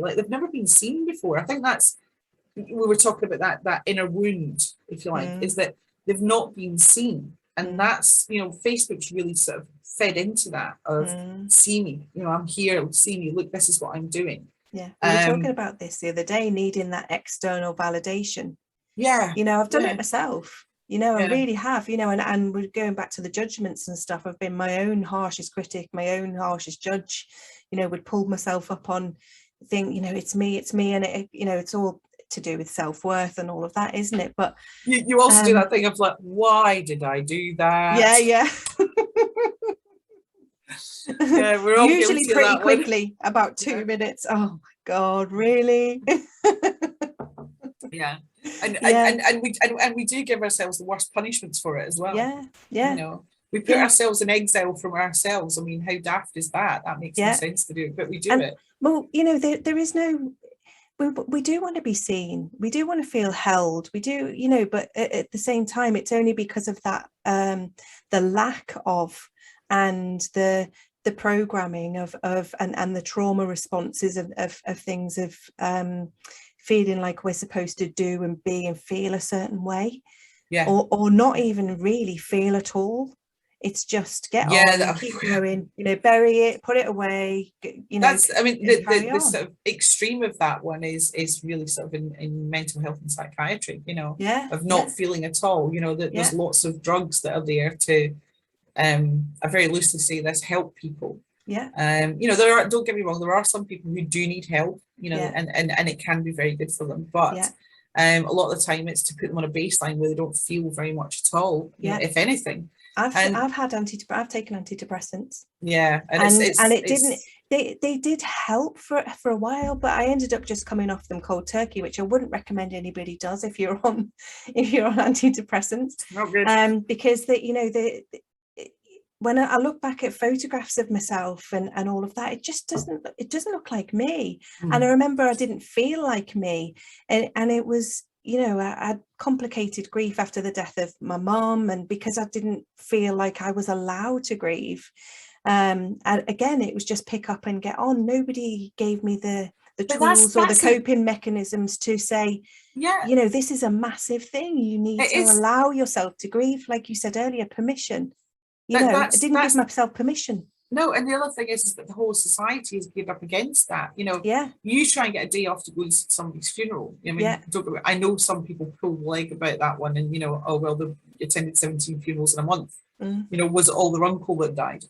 like they've never been seen before. I think that's, we were talking about that inner wound, if you like, is that they've not been seen. And that's, you know, Facebook's really sort of fed into that of see me, you know, I'm here, see me, look, this is what I'm doing. Yeah, we were talking about this the other day, needing that external validation. Yeah, you know, I've done it myself. You know, I really have, you know, and we're going back to the judgments and stuff. I've been my own harshest critic, my own harshest judge, you know, would pull myself up on, think, you know, it's me. And it, you know, it's all to do with self-worth and all of that, isn't it? But you also do that thing of like, why did I do that? Yeah. We're all usually pretty quickly, about 2 minutes. Oh my God, really? Yeah. And we do give ourselves the worst punishments for it as well. Yeah. You know, we put ourselves in exile from ourselves. I mean, how daft is that? That makes no sense to do it, but we do it. Well, you know, there is no, we do want to be seen. We do want to feel held. We do, you know, but at the same time, it's only because of that, the lack of, and the programming of and the trauma responses of things of feeling like we're supposed to do and be and feel a certain way, or not even really feel at all. It's just get on, keep going, you know, bury it, put it away, you know. That's, I mean, the sort of extreme of that one is really sort of in mental health and psychiatry, you know, of not feeling at all, you know, that there's lots of drugs that are there to, I very loosely say this, help people. You know, there are, don't get me wrong, there are some people who do need help, you know, and it can be very good for them, but a lot of the time it's to put them on a baseline where they don't feel very much at all, you know, if anything. I've taken antidepressants. And it didn't, they did help for a while, but I ended up just coming off them cold turkey, which I wouldn't recommend anybody does if you're on antidepressants. Not good. Because you know, when I look back at photographs of myself and all of that, it just doesn't look like me. And I remember I didn't feel like me, and it was, you know, I had complicated grief after the death of my mom, and because I didn't feel like I was allowed to grieve, and again, it was just pick up and get on. Nobody gave me the tools or the coping mechanisms to say, you know, this is a massive thing. You need to allow yourself to grieve, like you said earlier, permission. You know, I didn't give myself permission. No, and the other thing is that the whole society is geared up against that. You know, you try and get a day off to go to somebody's funeral. I mean, I know some people pull the leg about that one, and you know, oh well, they attended 17 funerals in a month. You know, was it all their uncle that died?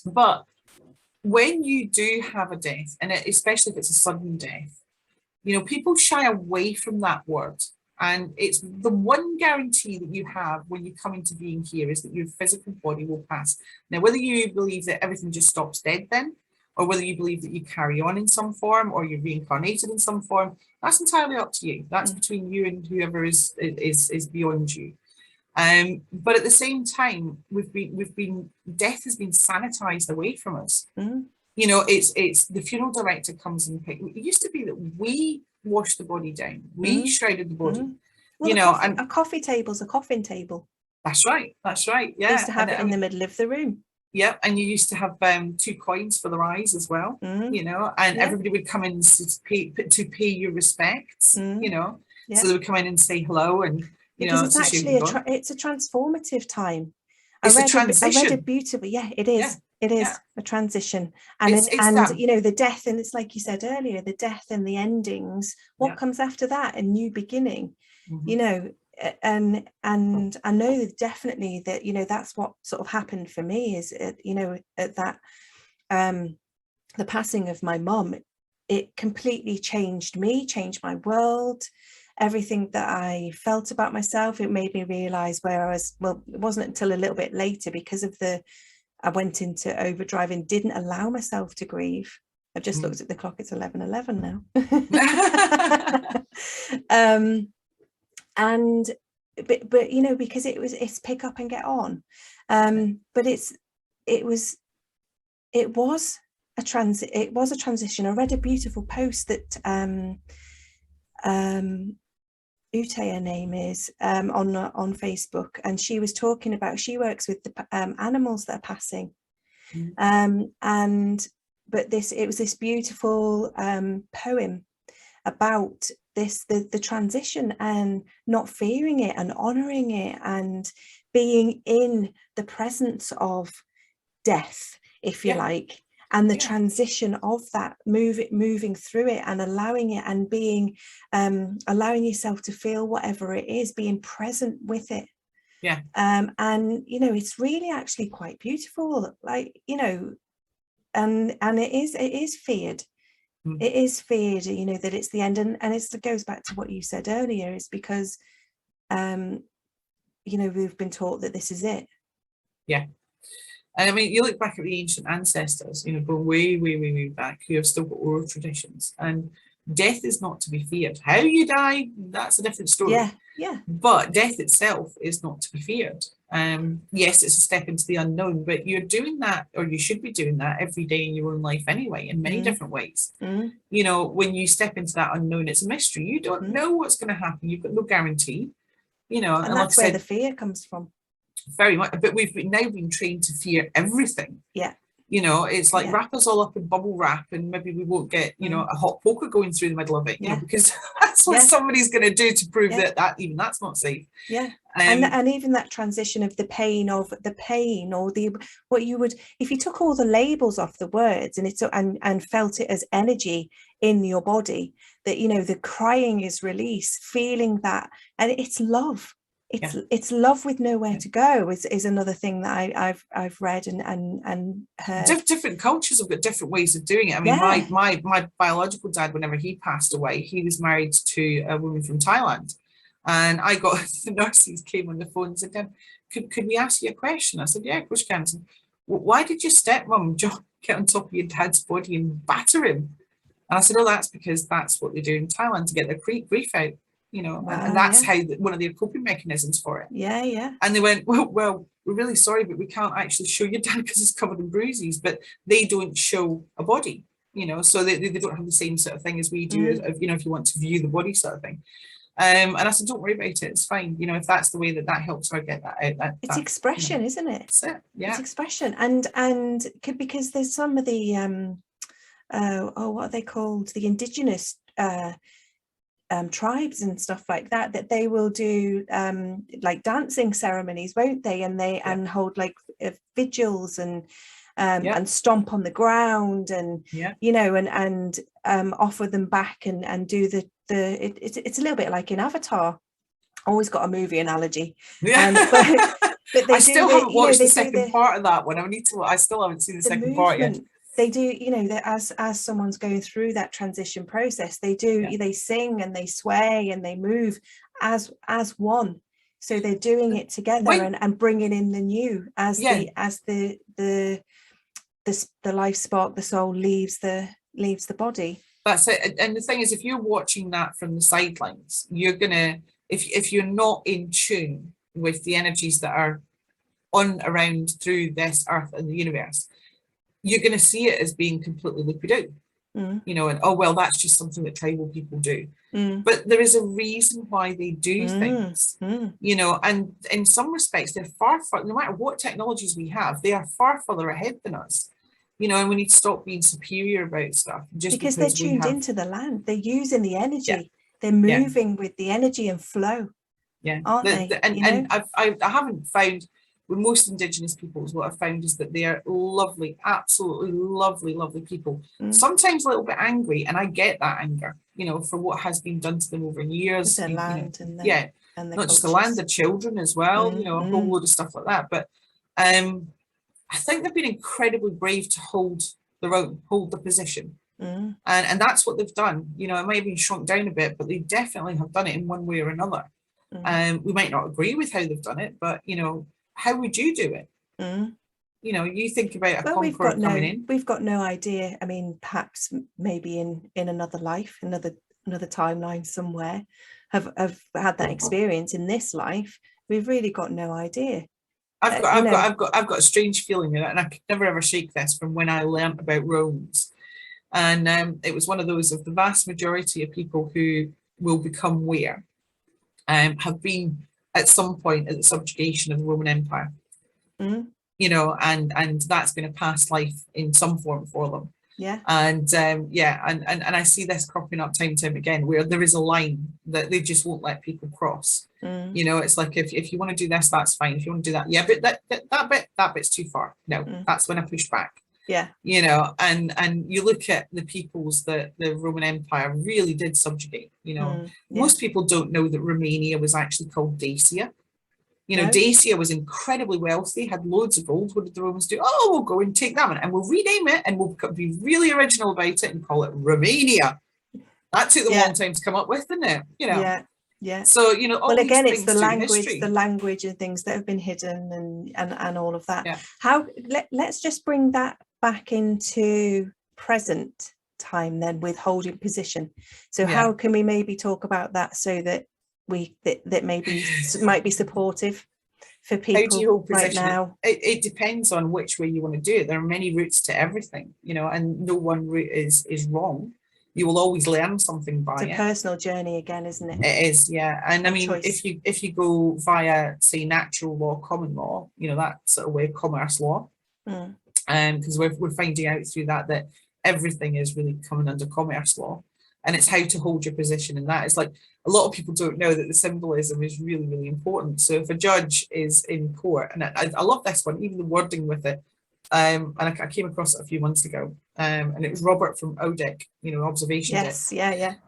But when you do have a death, and especially if it's a sudden death, you know, people shy away from that word. And it's the one guarantee that you have when you come into being here is that your physical body will pass. Now, whether you believe that everything just stops dead then, or whether you believe that you carry on in some form or you're reincarnated in some form, that's entirely up to you. That's between you and whoever is beyond you. But at the same time, death has been sanitized away from us. You know, it's the funeral director comes and it used to be that we washed the body down, we shrouded the body. Well, you know, a coffee table's a coffin table. That's right. Yeah. They used to have it in the middle of the room. Yeah, and you used to have 2 coins for their eyes as well. You know, and everybody would come in to pay your respects. You know, so they would come in and say hello, and because it's actually it's a transformative time. I read a beautiful, it is. Yeah. It is a transition, and you know, the death, and it's like you said earlier, the death and the endings. What comes after that? A new beginning. You know, and I know definitely that, you know, that's what sort of happened for me is, you know, at that the passing of my mum, it completely changed me, changed my world. Everything that I felt about myself, it made me realize where I was. Well, it wasn't until a little bit later, because of I went into overdrive and didn't allow myself to grieve. I've just looked at the clock, it's 11:11 now. And but you know, because it's pick up and get on. But it was a transition. I read a beautiful post that Ute, her name is, on Facebook, and she was talking about, she works with the animals that are passing, but it was this beautiful poem about the transition, and not fearing it and honoring it, and being in the presence of death, if you like, and the transition of that, moving through it and allowing it, and being allowing yourself to feel whatever it is, being present with it. And you know, it's really actually quite beautiful, like, you know, and it is feared. It is feared, you know, that it's the end, and it goes back to what you said earlier, is because you know, we've been taught that this is it. And I mean, you look back at the ancient ancestors, you know, going way, way, way, way back, who have still got oral traditions, and death is not to be feared. How you die, that's a different story. But death itself is not to be feared. Yes, it's a step into the unknown, but you're doing that, or you should be doing that every day in your own life anyway, in many different ways. You know, when you step into that unknown, it's a mystery. You don't know what's going to happen. You've got no guarantee. You know, and that's where the fear comes from. Very much, but we've now been trained to fear everything. You know, it's like wrap us all up in bubble wrap, and maybe we won't get, you know, a hot poker going through the middle of it, you know, because that's what somebody's going to do to prove that even that's not safe. And even that transition of the pain, or what you would, if you took all the labels off the words, and felt it as energy in your body, that, you know, the crying is release, feeling that, and it's love. It's love with nowhere to go is another thing that I've read and heard. Different cultures have got different ways of doing it. I mean, my biological dad, whenever he passed away, he was married to a woman from Thailand, and I got the nurses came on the phone and said, could we ask you a question? I said, yeah, of course you can. Said, well, why did your stepmom get on top of your dad's body and batter him? And I said, oh, that's because that's what they do in Thailand to get their grief out. You know, and that's how one of their coping mechanisms for it. And they went, well, we're really sorry, but we can't actually show your dad because he's covered in bruises. But they don't show a body, you know, so they don't have the same sort of thing as we do, you know, if you want to view the body sort of thing. And I said, don't worry about it, it's fine, you know, if that's the way that helps her get that out. It's expression, you know, isn't it? That's it. It's expression, and because there's some of the what are they called, the indigenous tribes and stuff like that they will do like dancing ceremonies, won't they, and hold like vigils and stomp on the ground, and you know, and offer them back, and do it's a little bit like in Avatar. Always got a movie analogy. But I still haven't watched the second part of that one. I still haven't seen the second part yet. They do, you know, that as someone's going through that transition process, they sing and they sway and they move as one. So they're doing it together and bringing in the new as the the life spark, the soul leaves the body. That's it. And the thing is, if you're watching that from the sidelines, you're gonna, if you're not in tune with the energies that are on around through this earth and the universe, you're going to see it as being completely loopy out. You know, and oh well, that's just something that tribal people do. But there is a reason why they do things, you know, and in some respects they're far, no matter what technologies we have, they are far further ahead than us, you know, and we need to stop being superior about stuff just because they're tuned into the land, they're using the energy, they're moving with the energy and flow, aren't they? And I haven't found, with most Indigenous peoples, what I've found is that they are lovely, absolutely lovely people. Sometimes a little bit angry, and I get that anger, you know, for what has been done to them over years. The land, and and not just the land, the children as well, you know, a whole load of stuff like that. But I think they've been incredibly brave to hold their own, hold the position. And that's what they've done. You know, it might have been shrunk down a bit, but they definitely have done it in one way or another. We might not agree with how they've done it, but, you know, how would you do it? You know, you think about a conqueror coming in. We've got no idea. I mean, perhaps maybe in another life, another timeline somewhere, have had that experience in this life. We've really got no idea. I've got a strange feeling in it, and I could never ever shake this from when I learnt about Romans. And it was one of those of the vast majority of people who will become aware have been at some point at the subjugation of the Roman Empire, you know, and that's been a past life in some form for them. And I see this cropping up time and time again, where there is a line that they just won't let people cross. You know, it's like, if you want to do this, that's fine. If you want to do that, but that bit's too far. No, that's when I push back. You know, and you look at the peoples that the Roman Empire really did subjugate, you know. Most people don't know that Romania was actually called Dacia. You know, Dacia was incredibly wealthy, had loads of gold. What did the Romans do? Oh, we'll go and take that one and we'll rename it and we'll be really original about it and call it Romania. That took them a long time to come up with, didn't it? You know. So, you know, well, again, it's the language and things that have been hidden and all of that. Let's just bring that back into present time then, with holding position. So how can we maybe talk about that so that that maybe might be supportive for people? How do you hold position right now? It depends on which way you want to do it. There are many routes to everything, you know, and no one route is wrong. You will always learn something by it. It's a personal journey again, isn't it? It is, yeah. And I mean, if you go via, say, natural law, common law, you know, that sort of way, commerce law, because we're finding out through that everything is really coming under commerce law, and it's how to hold your position in that. It's like, a lot of people don't know that the symbolism is really, really important. So if a judge is in court, and I love this one, even the wording with it, and I came across it a few months ago, and it was Robert from ODIC, you know, Observation Deck.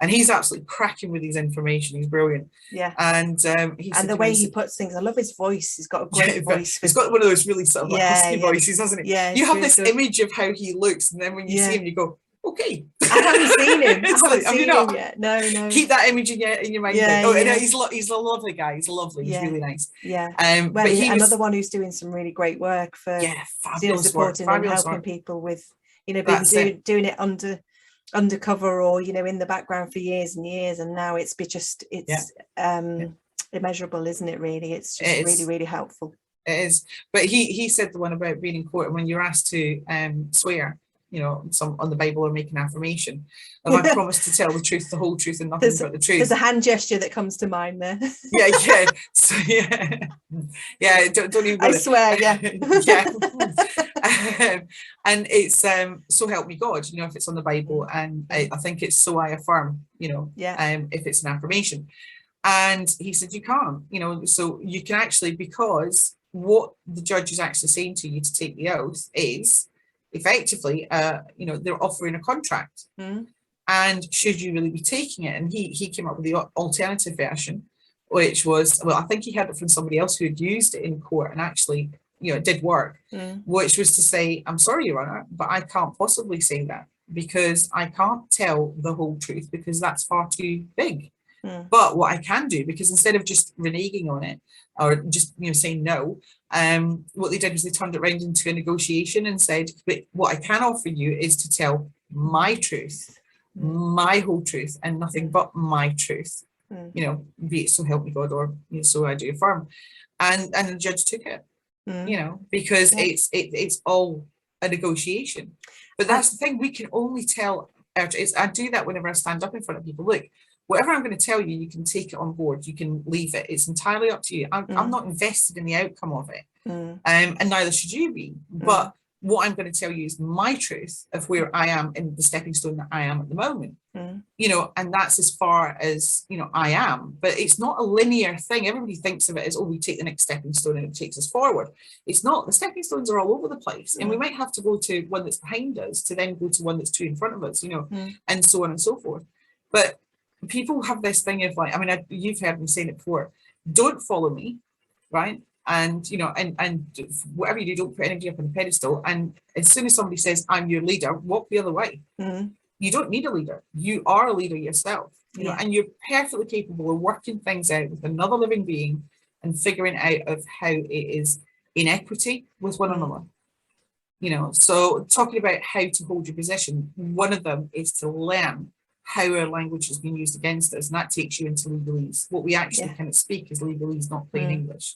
And he's absolutely cracking with his information. He's brilliant. And the way he puts things, I love his voice. He's got a great voice. He's got one of those really sort of like husky voices, hasn't he? You have this image of how he looks, and then when you see him, you go, okay. I haven't seen him. I haven't seen him yet. No. Keep that image in your mind. He's a lovely guy. He's lovely. He's really nice. But another one who's doing some really great work for supporting and helping people with, you know, been doing it undercover or, you know, in the background for years and years, and now it's immeasurable, isn't it? Really, it's just really, really helpful. It is. But he said the one about being in court, and when you're asked to swear, you know, some on the Bible or make an affirmation, and I promise to tell the truth, the whole truth, and nothing but the truth. There's a hand gesture that comes to mind there. So don't even. I swear, and it's so help me God, you know, if it's on the Bible, and I think it's so I affirm, you know, if it's an affirmation. And he said you can't, you know, so you can actually, because what the judge is actually saying to you to take the oath is effectively, you know, they're offering a contract, and should you really be taking it? And he came up with the alternative version, which was, well, I think he had it from somebody else who had used it in court and actually, you know, it did work, which was to say, I'm sorry, Your Honour, but I can't possibly say that, because I can't tell the whole truth, because that's far too big. But what I can do, because instead of just reneging on it or just, you know, saying no, what they did was they turned it around into a negotiation and said, but what I can offer you is to tell my truth, my whole truth, and nothing but my truth. You know, be it so help me God, or, you know, so I do affirm. And the judge took it, you know, because it's all a negotiation. But that's the thing, we can only tell. I do that whenever I stand up in front of people. Look, whatever I'm going to tell you, you can take it on board, you can leave it. It's entirely up to you. I'm not invested in the outcome of it, and neither should you be. But what I'm going to tell you is my truth of where I am in the stepping stone that I am at the moment. You know, and that's as far as, you know, I am. But it's not a linear thing. Everybody thinks of it as, oh, we take the next stepping stone and it takes us forward. It's not. The stepping stones are all over the place, and we might have to go to one that's behind us to then go to one that's two in front of us, you know, and so on and so forth. But people have this thing of like, I mean, you've heard me saying it before, don't follow me, right? And, you know, and whatever you do, don't put anybody up on a pedestal. And as soon as somebody says, I'm your leader, walk the other way. You don't need a leader. You are a leader yourself, you know, and you're perfectly capable of working things out with another living being and figuring out of how it is in equity with one another. You know, so talking about how to hold your position, one of them is to learn how our language has been used against us, and that takes you into legalese. What we actually kind of speak is legalese, not plain English.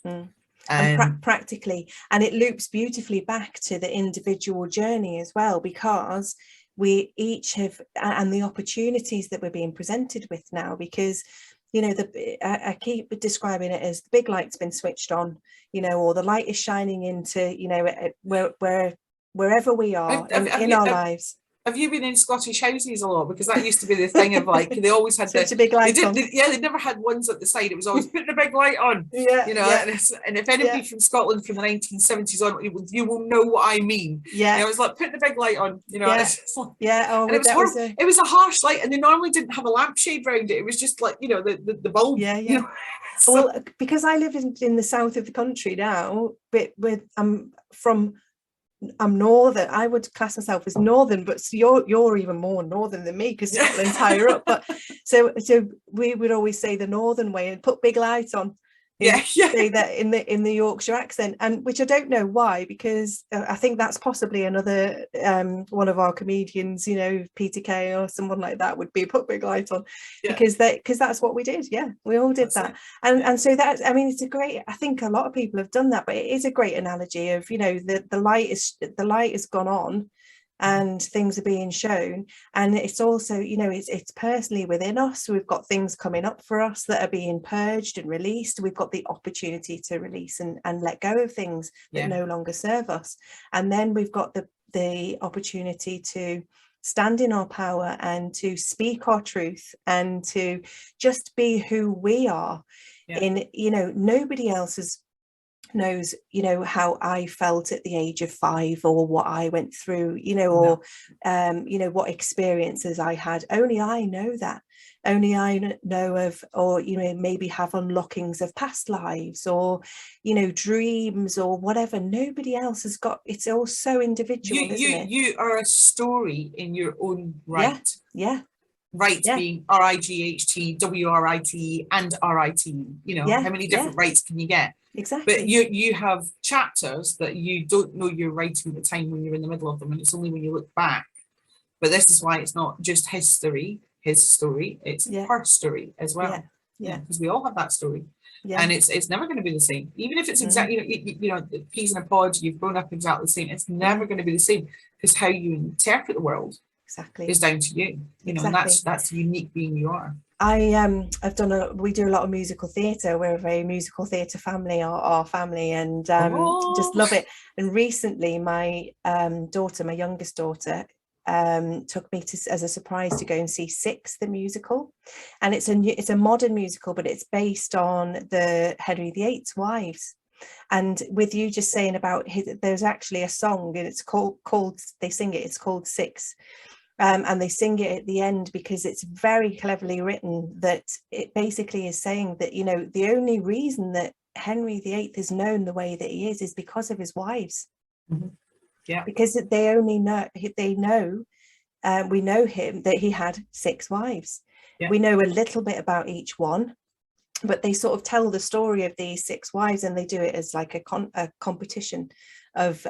And practically, and it loops beautifully back to the individual journey as well, because we each have, and the opportunities that we're being presented with now, because, you know, I keep describing it as the big light's been switched on, you know, or the light is shining into, you know, wherever we are in our lives. Have you been in Scottish houses a lot? Because that used to be the thing of like, they always had such a big light on. They never had ones at the side. It was always putting a big light on. You know, and if anybody from Scotland from the 1970s on, you will know what I mean. You know, it was like putting the big light on. You know, and it was horrible. It was a harsh light, and they normally didn't have a lampshade round it. It was just like, you know, the bulb. You know? Well, because I live in the south of the country now, but I'm northern. I would class myself as northern, but you're even more northern than me because Scotland's higher up. But so we would always say the northern way and put big lights on. Say that in the Yorkshire accent, and which I don't know why, because I think that's possibly another one of our comedians, you know, Peter Kay or someone like that, would be put big light on, because that's what we did. We all did that. And so that, I mean, it's a great, I think a lot of people have done that, but it is a great analogy of, you know, the light has gone on and things are being shown, and it's also, you know, it's personally within us. We've got things coming up for us that are being purged and released. We've got the opportunity to release and let go of things that no longer serve us, and then we've got the opportunity to stand in our power and to speak our truth and to just be who we are. In, you know, nobody else knows, you know, how I felt at the age of 5, or what I went through, you know, or you know, what experiences I had. Only I know that. Only I know of, or, you know, maybe have unlockings of past lives, or, you know, dreams or whatever. Nobody else has got. It's all so individual, isn't it? You are a story in your own right. Rights being RIGHT, WRIT, and RIT. You know, how many different rights can you get? Exactly. But you have chapters that you don't know you're writing at the time when you're in the middle of them, and it's only when you look back. But this is why it's not just his story, it's her story as well. Because we all have that story. And it's never going to be the same. Even if it's exactly, you know, the peas in a pod, you've grown up exactly the same, it's never going to be the same, because how you interpret the world is down to you. You know, and that's the unique being you are. We do a lot of musical theatre. We're a very musical theatre family, our family, and just love it. And recently my daughter, my youngest daughter, took me as a surprise to go and see Six, the musical, and it's a modern musical, but it's based on the Henry VIII's wives. And with you just saying about there's actually a song, and it's called they sing it, it's called Six. And they sing it at the end because it's very cleverly written, that it basically is saying that, you know, the only reason that Henry VIII is known the way that he is because of his wives. Because we know him, that he had 6 wives. Yeah. We know a little bit about each one, but they sort of tell the story of these 6 wives, and they do it as like a competition of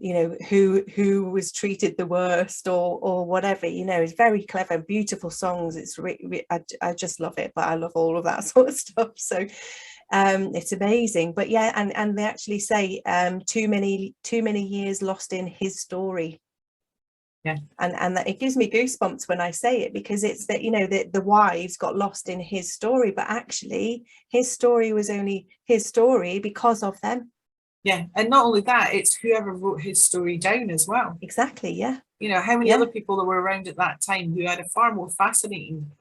you know, who was treated the worst or whatever. You know, it's very clever, beautiful songs. It's I just love it, but I love all of that sort of stuff. So it's amazing. But yeah, and they actually say too many years lost in his story. Yeah. And that, it gives me goosebumps when I say it, because it's that, you know, the wives got lost in his story, but actually his story was only his story because of them. Yeah, and not only that, it's whoever wrote his story down as well. Exactly. Yeah. You know, how many other people that were around at that time who had a far more fascinating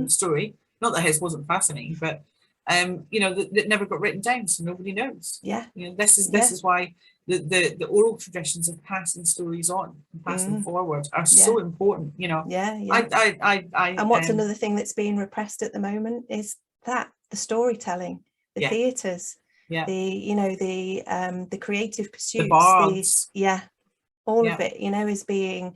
story, not that his wasn't fascinating, but you know, that never got written down, so nobody knows. Yeah. You know, this is why the oral traditions of passing stories on and passing forward are so important. You know. Yeah. And what's another thing that's being repressed at the moment is that the storytelling, the theatres, the, you know, the creative pursuits, the bards, all of it, you know, is being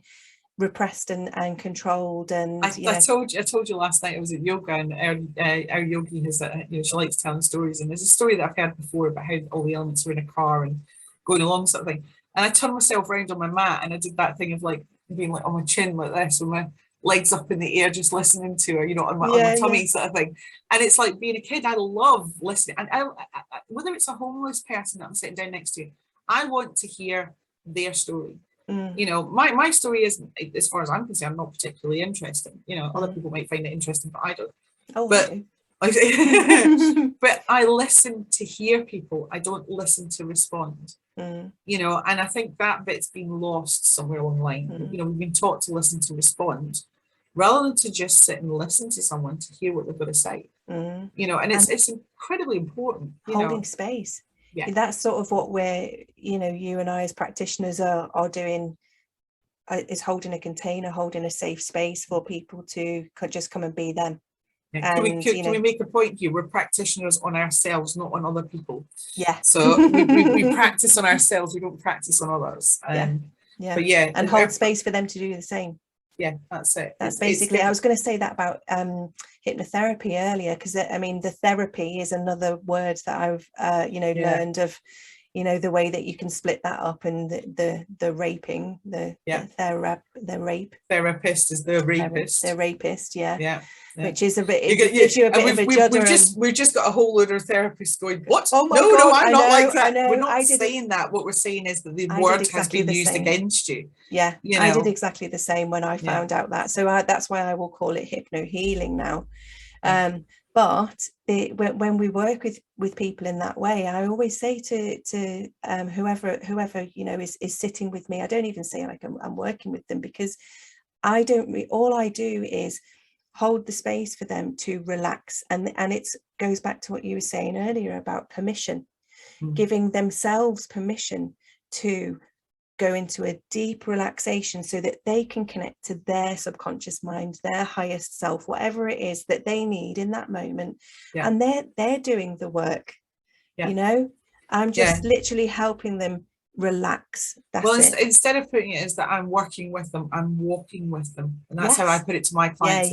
repressed and controlled. And I told you last night I was at yoga, and our yogi has you know, she likes telling stories, and there's a story that I've heard before about how all the elements were in a car and going along, sort of thing. And I turned myself around on my mat, and I did that thing of like being like on my chin like this, with my legs up in the air, just listening to her, you know, on my tummy, sort of thing. And it's like being a kid, I love listening. And I, whether it's a homeless person that I'm sitting down next to, I want to hear their story. You know, my story is, as far as I'm concerned, not particularly interesting. You know, other people might find it interesting, but I don't. Oh, but but I listen to hear people. I don't listen to respond. You know, and I think that bit's been lost somewhere along the line. You know, we've been taught to listen to respond, rather than to just sit and listen to someone to hear what they've got to say. You know, and it's incredibly important. Holding space. Yeah, that's sort of what we're, you know, you and I as practitioners are doing, is holding a container, holding a safe space for people to just come and be them. Yeah. Can we make a point here? We're practitioners on ourselves, not on other people. Yeah. So we practice on ourselves. We don't practice on others. Yeah. But yeah, and hold space for them to do the same. Yeah, that's it. That's basically, I was going to say that about hypnotherapy earlier, because I mean, the therapy is another word that I've you know, learned of, you know, the way that you can split that up, and the raping, the rape therapist is the rapist. The rapist, yeah. Which is a bit, it gives you a bit of a judder. We've just got a whole load of therapists going, what? Oh my God, no, I'm not like that. We're not saying that. What we're saying is that the word has been used against you. Yeah, you know? I did exactly the same when I found out that. So that's why I will call it hypno healing now. But when we work with people in that way, I always say to whoever you know is sitting with me, I don't even say like I'm working with them, because all I do is hold the space for them to relax, and it goes back to what you were saying earlier about permission, giving themselves permission to go into a deep relaxation so that they can connect to their subconscious mind, their highest self, whatever it is that they need in that moment. And they're doing the work. You know, I'm just literally helping them relax. Instead of putting it as that I'm working with them, I'm walking with them, and that's how I put it to my clients.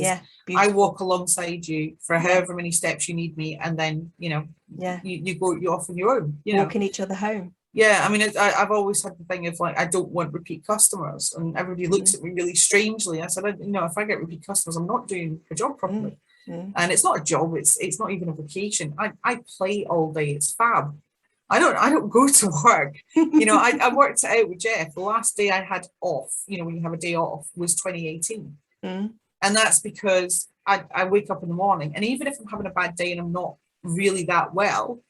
I walk alongside you for however many steps you need me, and then you know, you off on your own, walking each other home. I mean, I've always had the thing of like, I don't want repeat customers, and everybody looks at me really strangely. I said, you know, if I get repeat customers, I'm not doing the job properly. And it's not a job, it's not even a vocation. I play all day, it's fab. I don't go to work. You know, I worked it out with Jeff. The last day I had off, you know, when you have a day off, was 2018. And that's because I wake up in the morning, and even if I'm having a bad day and I'm not really that well,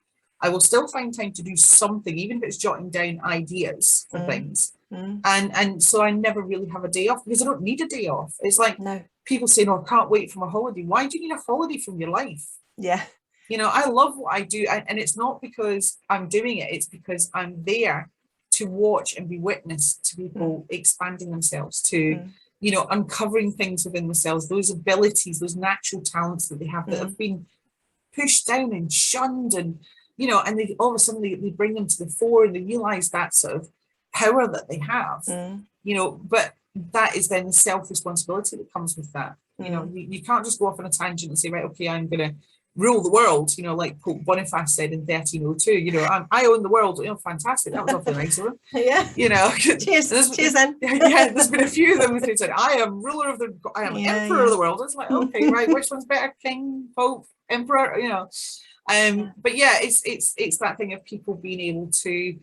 I will still find time to do something, even if it's jotting down ideas for things. And so I never really have a day off, because I don't need a day off. It's like people saying, oh, I can't wait for my holiday. Why do you need a holiday from your life? You know, I love what I do, and it's not because I'm doing it, it's because I'm there to watch and be witness to people expanding themselves, to, you know, uncovering things within themselves, those abilities, those natural talents that they have that have been pushed down and shunned, and, you know, and they all of a sudden they bring them to the fore, and they realize that sort of power that they have, you know, but that is then the self-responsibility that comes with that. You know, you can't just go off on a tangent and say, right, okay, I'm going to rule the world, you know, like Pope Boniface said in 1302, you know, I own the world. You know, fantastic. That was awfully nice of him. Yeah. You know, Cheers then. Yeah, there's been a few of them who said, I am emperor of the world. It's like, okay, right, which one's better? King, Pope, Emperor, you know. But yeah, it's that thing of people being able to,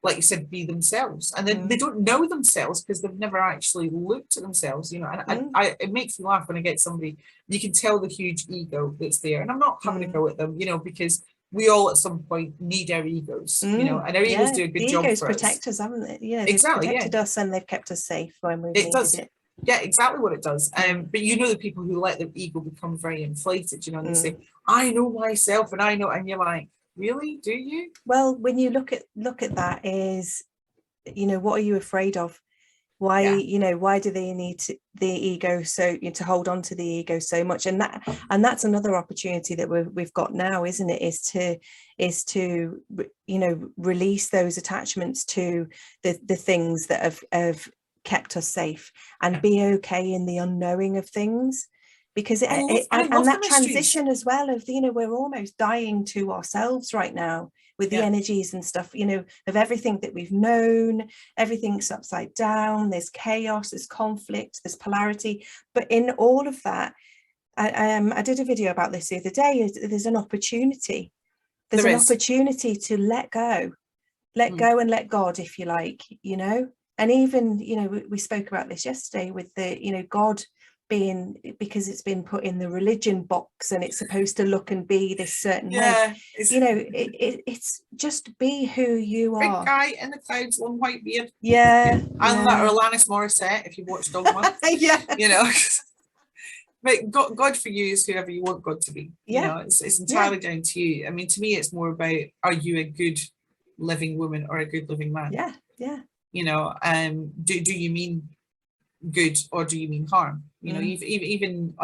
like you said, be themselves, and then they don't know themselves because they've never actually looked at themselves, you know. And it makes me laugh when I get somebody, you can tell the huge ego that's there, and I'm not having a go at them, you know, because we all at some point need our egos, you know, and our egos do a good job egos for protect us, haven't they? Yeah, they've protected us and they've kept us safe when we've needed it. Yeah, exactly what it does. But you know, the people who let their ego become very inflated, you know, and they say, I know myself and I know, and you're like, really, do you? Well, when you look at that, is, you know, what are you afraid of? Why, you know, why do they need the ego to hold on to the ego so much? And that's another opportunity that we've got now, isn't it? Is to you know, release those attachments to the things that have kept us safe, and be okay in the unknowing of things. Because and that transition as well of, you know, we're almost dying to ourselves right now with the energies and stuff, you know, of everything that we've known. Everything's upside down, there's chaos, there's conflict, there's polarity. But in all of that, I did a video about this the other day, there's an opportunity. There's an opportunity to let go and let God, if you like, you know. And even, you know, we spoke about this yesterday with the, you know, God being, because it's been put in the religion box and it's supposed to look and be this certain way, you know, it's just be who you are. Big guy in the clouds, long white beard. And that, or Alanis Morissette, if you watched Dogma. You know. But God for you is whoever you want God to be. You know, it's entirely down to you. I mean, to me, it's more about, are you a good living woman or a good living man? You know, do you mean good or do you mean harm? You know, even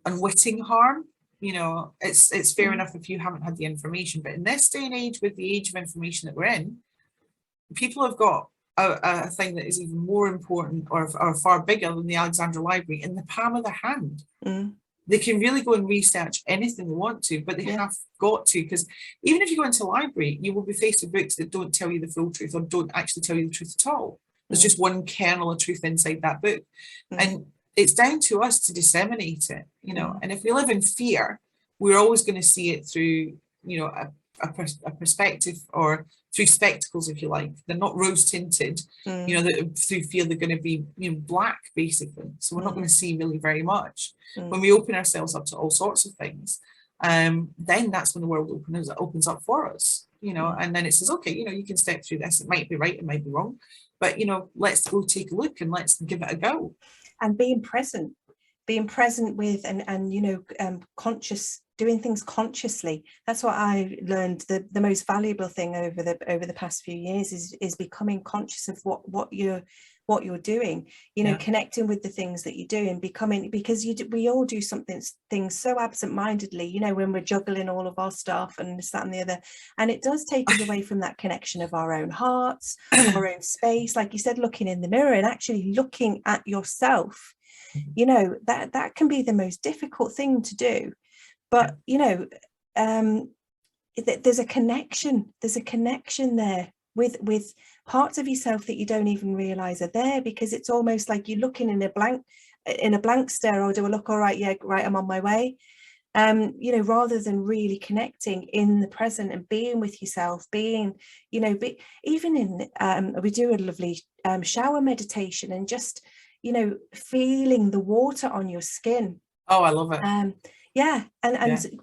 unwitting harm, you know, it's fair enough if you haven't had the information. But in this day and age, with the age of information that we're in, people have got a thing that is even more important or far bigger than the Alexandra Library in the palm of their hand. They can really go and research anything they want to, but they have got to, because even if you go into a library, you will be faced with books that don't tell you the full truth or don't actually tell you the truth at all. There's just one kernel of truth inside that book. And it's down to us to disseminate it, you know. And if we live in fear, we're always going to see it through, you know, a perspective, or through spectacles, if you like. They're not rose tinted, you know, that through fear they're going to be, you know, black basically. So we're not going to see really very much. When we open ourselves up to all sorts of things, then that's when the world opens up for us, you know. And then it says, okay, you know, you can step through this. It might be right, it might be wrong, but, you know, let's go take a look and let's give it a go. And being present with, and you know, doing things consciously. That's what I learned. The most valuable thing over the past few years is becoming conscious of what you're doing, you know, connecting with the things that you do, and becoming, because we all do things so absent-mindedly, you know, when we're juggling all of our stuff and this, that and the other, and it does take us away from that connection of our own hearts, our own space, like you said, looking in the mirror and actually looking at yourself. You know, that can be the most difficult thing to do, but you know, there's a connection there with parts of yourself that you don't even realize are there, because it's almost like you're looking in a blank stare. Oh, do I look all right? Yeah, right, I'm on my way. You know, rather than really connecting in the present and being with yourself, being, you know, even in we do a lovely shower meditation, and just, you know, feeling the water on your skin. Oh, I love it.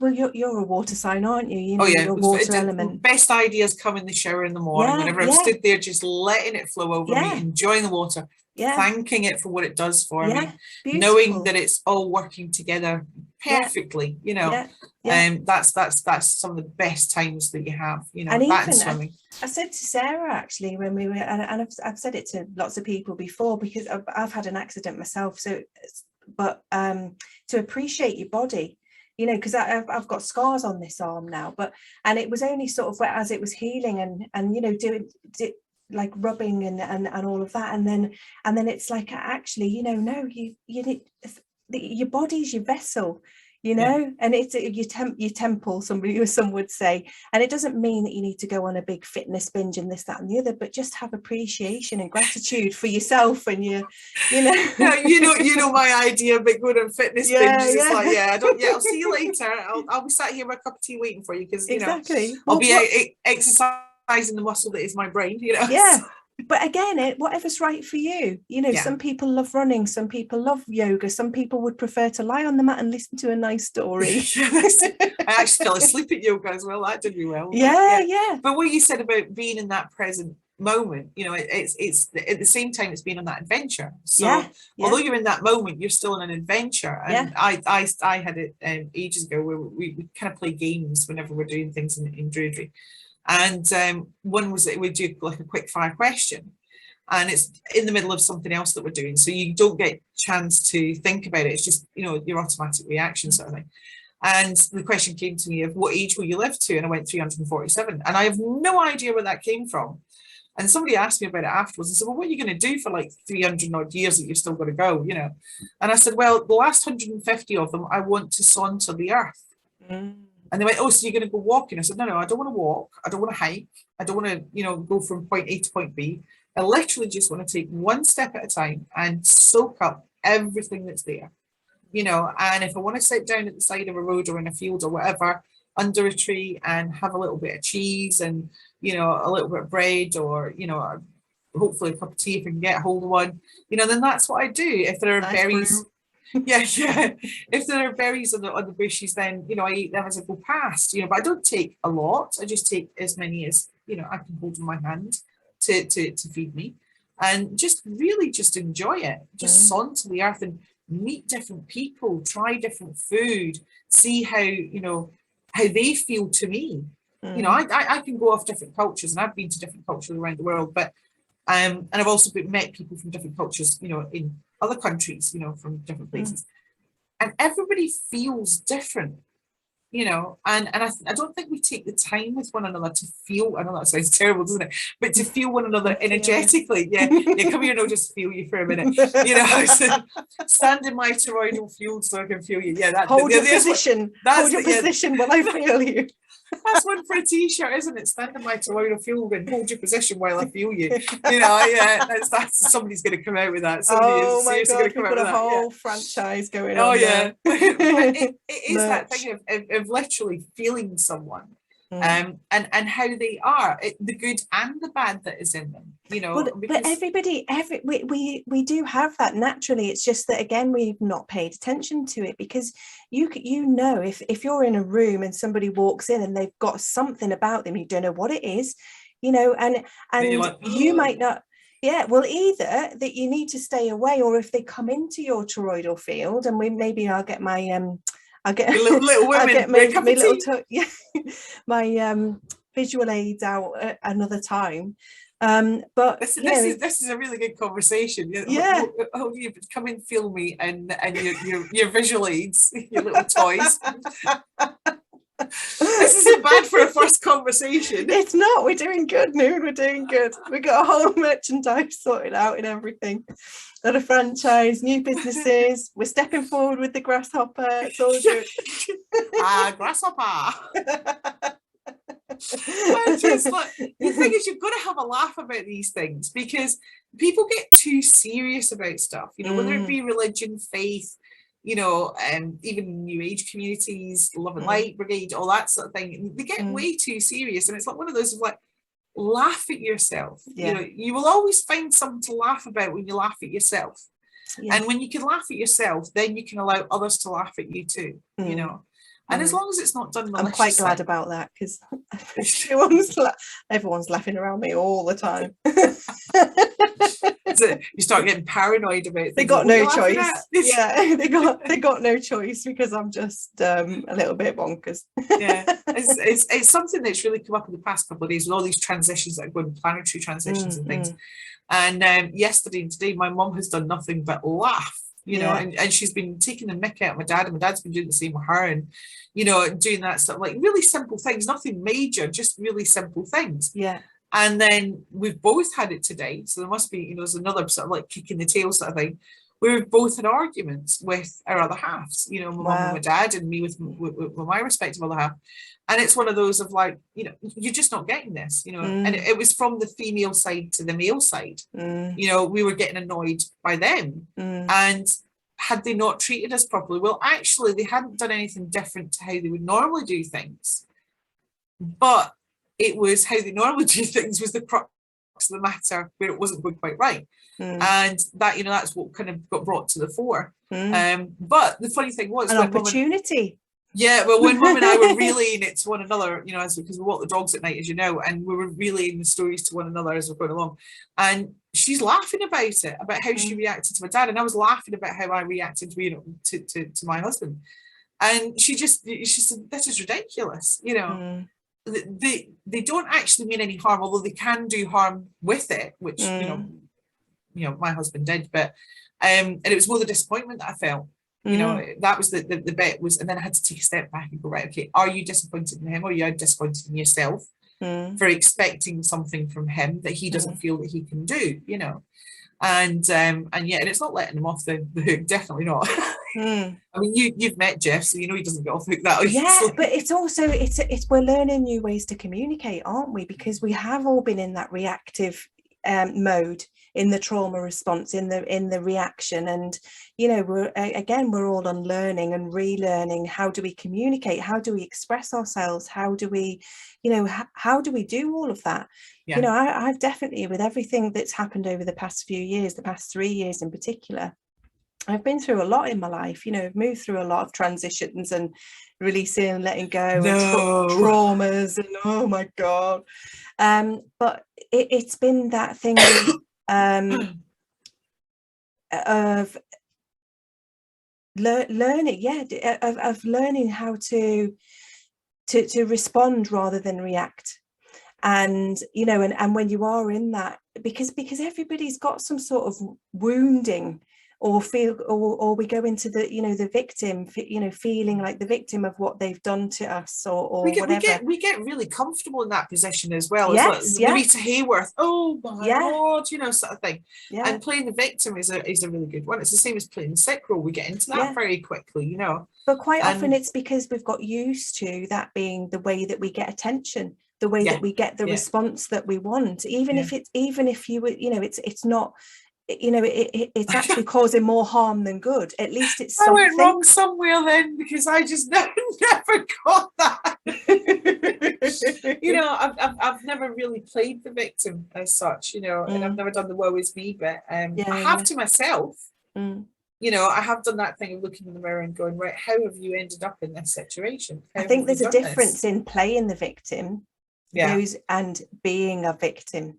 Well, you're a water sign, aren't you? You know, you're a water element. Best ideas come in the shower in the morning, whenever I've stood there just letting it flow over me, enjoying the water, thanking it for what it does for me, knowing that it's all working together perfectly, you know. That's some of the best times that you have, you know. And that, even swimming. I said to Sarah, actually, when we were, and I've said it to lots of people before, because I've had an accident myself, so but to appreciate your body, you know, because I've got scars on this arm now, and it was only sort of as it was healing and you know, doing like rubbing and all of that, and then it's like, actually, you know, no, you need, your body's your vessel, you know, and it's your temple, some would say. And it doesn't mean that you need to go on a big fitness binge and this, that and the other, but just have appreciation and gratitude for yourself and you know. you know my idea about going on fitness binges. It's like, I'll see you later. I'll be sat here with a cup of tea waiting for you, because I'll be exercising the muscle that is my brain, But again, whatever's right for you, some people love running, some people love yoga, some people would prefer to lie on the mat and listen to a nice story. I actually fell asleep at yoga as well. That did me well. But what you said about being in that present moment, it's at the same time it's being on that adventure. So although you're in that moment, you're still on an adventure. And I had it ages ago where we kind of play games whenever we're doing things in Druidry. And one was that we do like a quick fire question, and it's in the middle of something else that we're doing, so you don't get a chance to think about it. It's just your automatic reaction sort of thing. And the question came to me of, what age will you live to? And I went 347, and I have no idea where that came from. And somebody asked me about it afterwards and said, well, what are you going to do for like 300 odd years that you've still got to go, And I said, well, the last 150 of them I want to saunter the earth. And they went, oh, so you're going to go walking? I said, no, I don't want to walk. I don't want to hike. I don't want to, go from point A to point B. I literally just want to take one step at a time and soak up everything that's there, And if I want to sit down at the side of a road or in a field or whatever, under a tree, and have a little bit of cheese and, a little bit of bread, or, hopefully a cup of tea if I can get a hold of one, then that's what I do. If there are berries... If there are berries on the bushes, then I eat them as I go past, but I don't take a lot. I just take as many as I can hold in my hand to feed me, and just really just enjoy it. Just saunter the earth and meet different people, try different food, see how how they feel to me. I can go off different cultures, and I've been to different cultures around the world, but and I've also met people from different cultures, in other countries, from different places, and everybody feels different, and I don't think we take the time with one another to feel. I know that sounds terrible, doesn't it? But to feel one another energetically. Come here and I'll just feel you for a minute. Stand in my toroidal field so I can feel you. Hold your position. Hold your position while I feel you. That's one for a t-shirt, isn't it? Stand in my toroidal field and hold your position while I feel you. That's somebody's going to come out with that. Somebody is seriously going to come out with that. We've got a whole franchise going on. Oh yeah. But it is that thing of literally feeling someone. And how they are, the good and the bad that is in them, but everybody, we do have that naturally. It's just that, again, we've not paid attention to it, because if you're in a room and somebody walks in and they've got something about them, you don't know what it is, and like, you might not. Either that you need to stay away, or if they come into your toroidal field, and I'll get my I'll get little women. I get my visual aids out at another time. But this is a really good conversation. You come and feel me, and your visual aids, your little toys. This isn't bad for a first conversation. It's not. We're doing good, Nuin. We're doing good. We got a whole merchandise sorted out and everything. Got a franchise, new businesses. We're stepping forward with the Grasshopper. It's all good. Grasshopper. Just the thing is, you've got to have a laugh about these things, because people get too serious about stuff. Whether it be religion, faith, even new age communities, Love and Light Brigade, all that sort of thing. They get way too serious, and it's like one of those of like, laugh at yourself. You will always find something to laugh about when you laugh at yourself. And when you can laugh at yourself, then you can allow others to laugh at you too. And as long as it's not done maliciously. I'm quite glad about that, because everyone's laughing around me all the time. So you start getting paranoid about things. They got no choice. They got no choice, because I'm just a little bit bonkers. It's something that's really come up in the past couple of days with all these transitions that are going, planetary transitions and things. And yesterday and today, my mum has done nothing but laugh. And she's been taking the mick out of my dad, and my dad's been doing the same with her, and doing that stuff, like really simple things, nothing major, just really simple things. And then we've both had it today, so there must be, there's another sort of like kick in the tail sort of thing, we've both had arguments with our other halves, you know, my mum and my dad, and me with my respective other half. And it's one of those of like, you know, you're just not getting this, you know. And it was from the female side to the male side. You know, we were getting annoyed by them. And had they not treated us properly, well, actually, they hadn't done anything different to how they would normally do things. But it was how they normally do things was the crux of the matter, where it wasn't going quite right. And that, you know, that's what kind of got brought to the fore. But the funny thing was, an opportunity. Well, when Mum and I were relaying it to one another, you know, because we walk the dogs at night, as you know, and we were relaying the stories to one another as we're going along, and she's laughing about it, about how she reacted to my dad, and I was laughing about how I reacted, you know, to my husband, and she said, "This is ridiculous," you know. They don't actually mean any harm, although they can do harm with it, which you know, my husband did, but and it was more the disappointment that I felt. You know, that was the bit was, and then I had to take a step back and go, right, okay, are you disappointed in him, or are you disappointed in yourself for expecting something from him that he doesn't feel that he can do, you know? And yeah, and it's not letting him off the hook, definitely not. I mean, you've met Jeff, so you know he doesn't get off the hook that easily. Yeah, but it's also it's we're learning new ways to communicate, aren't we? Because we have all been in that reactive mode, in the trauma response, in the reaction, and you know, we're all unlearning and relearning. How do we communicate? How do we express ourselves? How do we, you know, how do we do all of that? You know, I've definitely, with everything that's happened over the past few years, the past 3 years in particular, I've been through a lot in my life. You know, I've moved through a lot of transitions and releasing and letting go and traumas, and oh my god. But it's been that thing of learning, of learning how to respond rather than react. And you know, and when you are in that, because everybody's got some sort of wounding, or we go into the, you know, the victim, you know, feeling like the victim of what they've done to us, or whatever. We get really comfortable in that position as well. Yes, it's like Rita Hayworth, oh my god, you know, sort of thing. And playing the victim is a really good one. It's the same as playing the sick role. We get into that very quickly, you know. But quite often it's because we've got used to that being the way that we get attention, the way that we get the response that we want, even if you were, you know, it's not, you know, it's actually causing more harm than good. At least it's something. I went wrong somewhere then, because I just never got that. You know, I've never really played the victim as such, you know, and I've never done the woe is me bit. I have to myself. You know, I have done that thing of looking in the mirror and going, right, how have you ended up in this situation? I think there's a difference in playing the victim, and being a victim.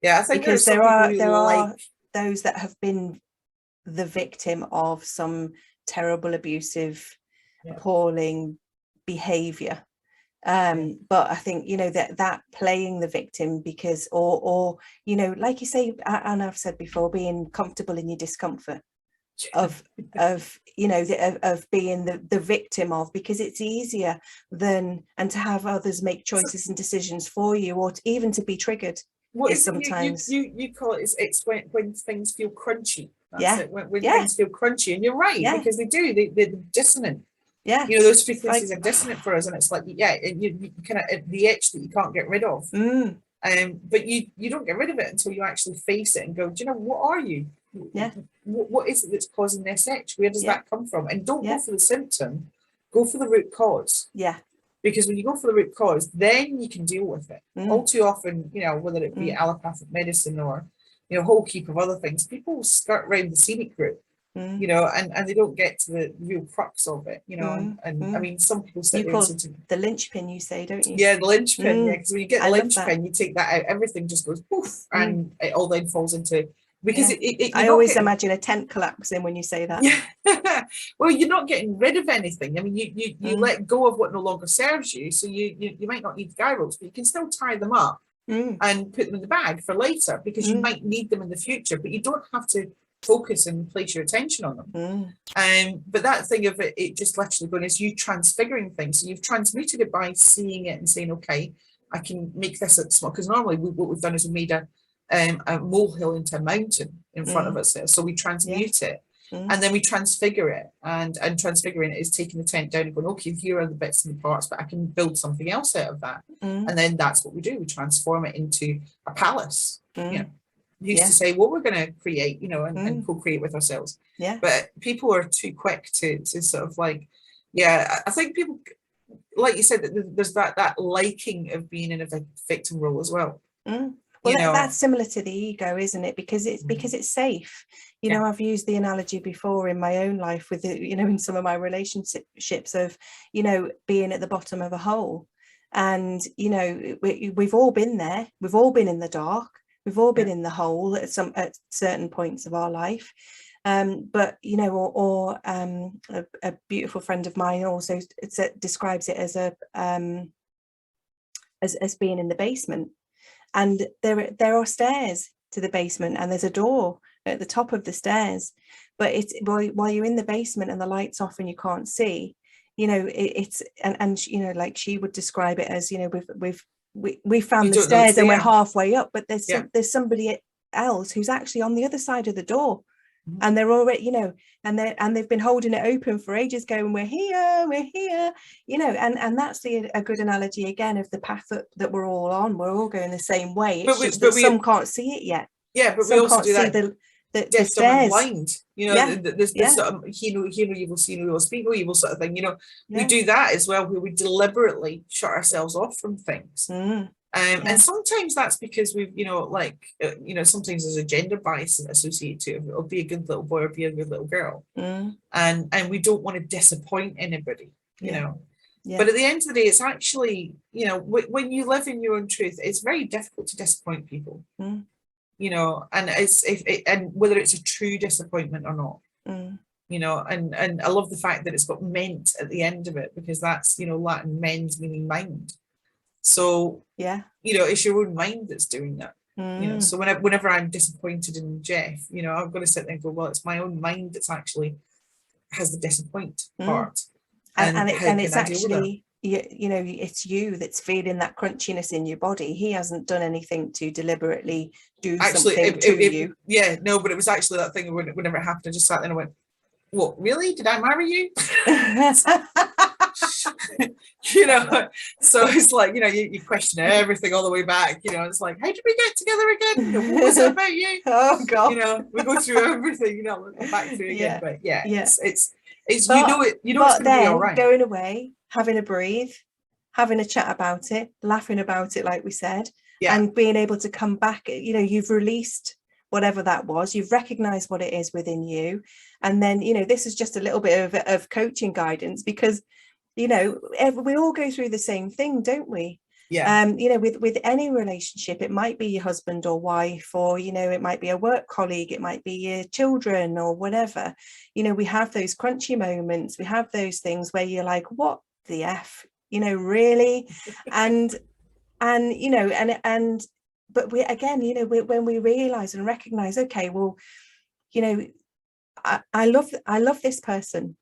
Yeah, I think because there are those that have been the victim of some terrible, abusive, appalling behavior. But I think, you know, that playing the victim, because or you know, like you say, and I've said before, being comfortable in your discomfort of you know, of being the victim of, because it's easier than, and to have others make choices and decisions for you, or even to be triggered. What is sometimes you call it? It's when things feel crunchy. That's it. When things feel crunchy, and you're right, because they're dissonant. Yeah, you know, those frequencies are dissonant for us, and it's like you kind of the itch that you can't get rid of. But you don't get rid of it until you actually face it and go, do you know, what are you? What is it that's causing this itch? Where does that come from? And don't go for the symptom, go for the root cause. Because when you go for the root cause, then you can deal with it. All too often, you know, whether it be allopathic medicine or, you know, a whole heap of other things, people skirt around the scenic route, you know, and they don't get to the real crux of it, you know. And I mean, some people sit there and say, the linchpin, you say, don't you? Yeah, the linchpin, because when you get the linchpin, you take that out, everything just goes poof, and it all then falls into, because I always imagine a tent collapsing when you say that. Well, you're not getting rid of anything. I mean, you let go of what no longer serves you, so you might not need the guy ropes, but you can still tie them up and put them in the bag for later, because you might need them in the future, but you don't have to focus and place your attention on them. But that thing of it just literally going is you transfiguring things. So you've transmuted it by seeing it and saying, okay, I can make this a small, because normally what we've done is we made a molehill into a mountain in front of us there. So we transmute it. And then we transfigure it, and transfiguring it is taking the tent down and going, okay, here are the bits and the parts, but I can build something else out of that. And then that's what we do. We transform it into a palace. You know, we used to say, well, we're going to create, you know, and co-create with ourselves. But people are too quick to sort of like, I think people, like you said, that there's that liking of being in a victim role as well. Well, that's similar to the ego, isn't it? Because it's safe. You know, I've used the analogy before in my own life with, you know, in some of my relationships of, you know, being at the bottom of a hole. And, you know, we've all been there. We've all been in the dark. We've all been in the hole at certain points of our life. But, you know, or a beautiful friend of mine also describes it as as being in the basement. And there are stairs to the basement, and there's a door at the top of the stairs. But it's while you're in the basement and the light's off and you can't see, you know, it's and you know, like she would describe it as, you know, we found the stairs and we're halfway up, but there's somebody else who's actually on the other side of the door. And they're already, you know, and they've been holding it open for ages, going, we're here, you know, and that's a good analogy again of the path that we're all on. We're all going the same way. It's just that some can't see it yet. Yeah, but some we also can't do see that. The stairs. Blind, you know, this sort of hear no evil, see no evil, speak no evil sort of thing. You know, we do that as well, where we deliberately shut ourselves off from things. And sometimes that's because we've, you know, like, you know, sometimes there's a gender bias associated to it. It'll be a good little boy or be a good little girl. And we don't want to disappoint anybody, you know. But at the end of the day, it's actually, you know, when you live in your own truth, it's very difficult to disappoint people. You know, and and whether it's a true disappointment or not. You know, and I love the fact that it's got meant at the end of it, because that's, you know, Latin mens meaning mind. So, you know, it's your own mind that's doing that. You know, so whenever I'm disappointed in Jeff, you know, I'm going to sit there and go, well, it's my own mind that's actually has the disappoint part. And it's actually, you know, it's you that's feeling that crunchiness in your body. He hasn't done anything to deliberately do something to you. Yeah, no, but it was actually that thing whenever it happened, I just sat there and I went, what, really? Did I marry you? You know, so it's like, you know, you question everything all the way back. You know, it's like, how did we get together again? You know, what was it about you? Oh God! You know, we go through everything. You know, back through again. But it's but, you know it's going to be all right. Going away, having a breathe, having a chat about it, laughing about it, like we said, and being able to come back. You know, you've released whatever that was, you've recognized what it is within you, and then, you know, this is just a little bit of coaching guidance, because, you know, we all go through the same thing, don't we? You know, with any relationship, it might be your husband or wife, or, you know, it might be a work colleague, it might be your children or whatever. You know, we have those crunchy moments, we have those things where you're like, what the F, you know, really? and you know, and but we, again, you know, when we realize and recognize, okay, well, you know, I love this person.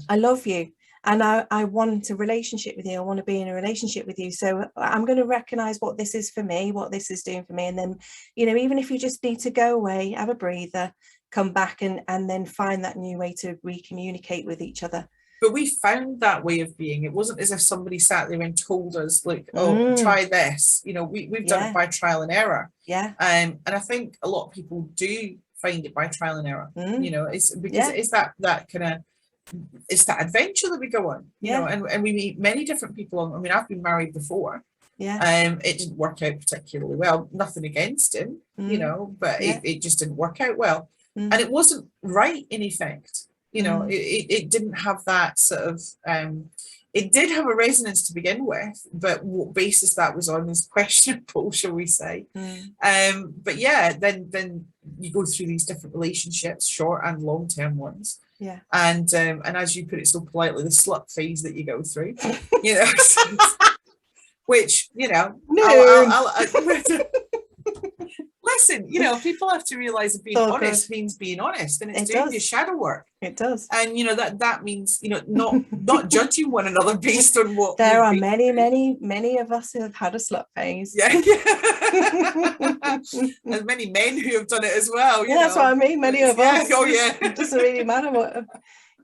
I love you. And I want a relationship with you. I want to be in a relationship with you. So I'm going to recognize what this is for me, what this is doing for me. And then, you know, even if you just need to go away, have a breather, come back and then find that new way to recommunicate with each other. But we found that way of being. It wasn't as if somebody sat there and told us, like, oh, try this. You know, we've done it by trial and error. And I think a lot of people do find it by trial and error. You know, it's because it's that kind of, it's that adventure that we go on, you know, and we meet many different people. I mean, I've been married before. It didn't work out particularly well. Nothing against him, you know, but it just didn't work out well. And it wasn't right, in effect. You know, it didn't have that sort of, it did have a resonance to begin with, but what basis that was on is questionable, shall we say. But yeah, then you go through these different relationships, short and long-term ones. And as you put it so politely, the slut phase that you go through, you know, listen, you know, people have to realize that being honest means being honest, and it's doing your shadow work. It does. And you know, that means, you know, not judging one another based on what there are many of us who have had a slut phase. Yeah. And many men who have done it as well. You know? That's what I mean, many of us. Oh yeah. It doesn't really matter what,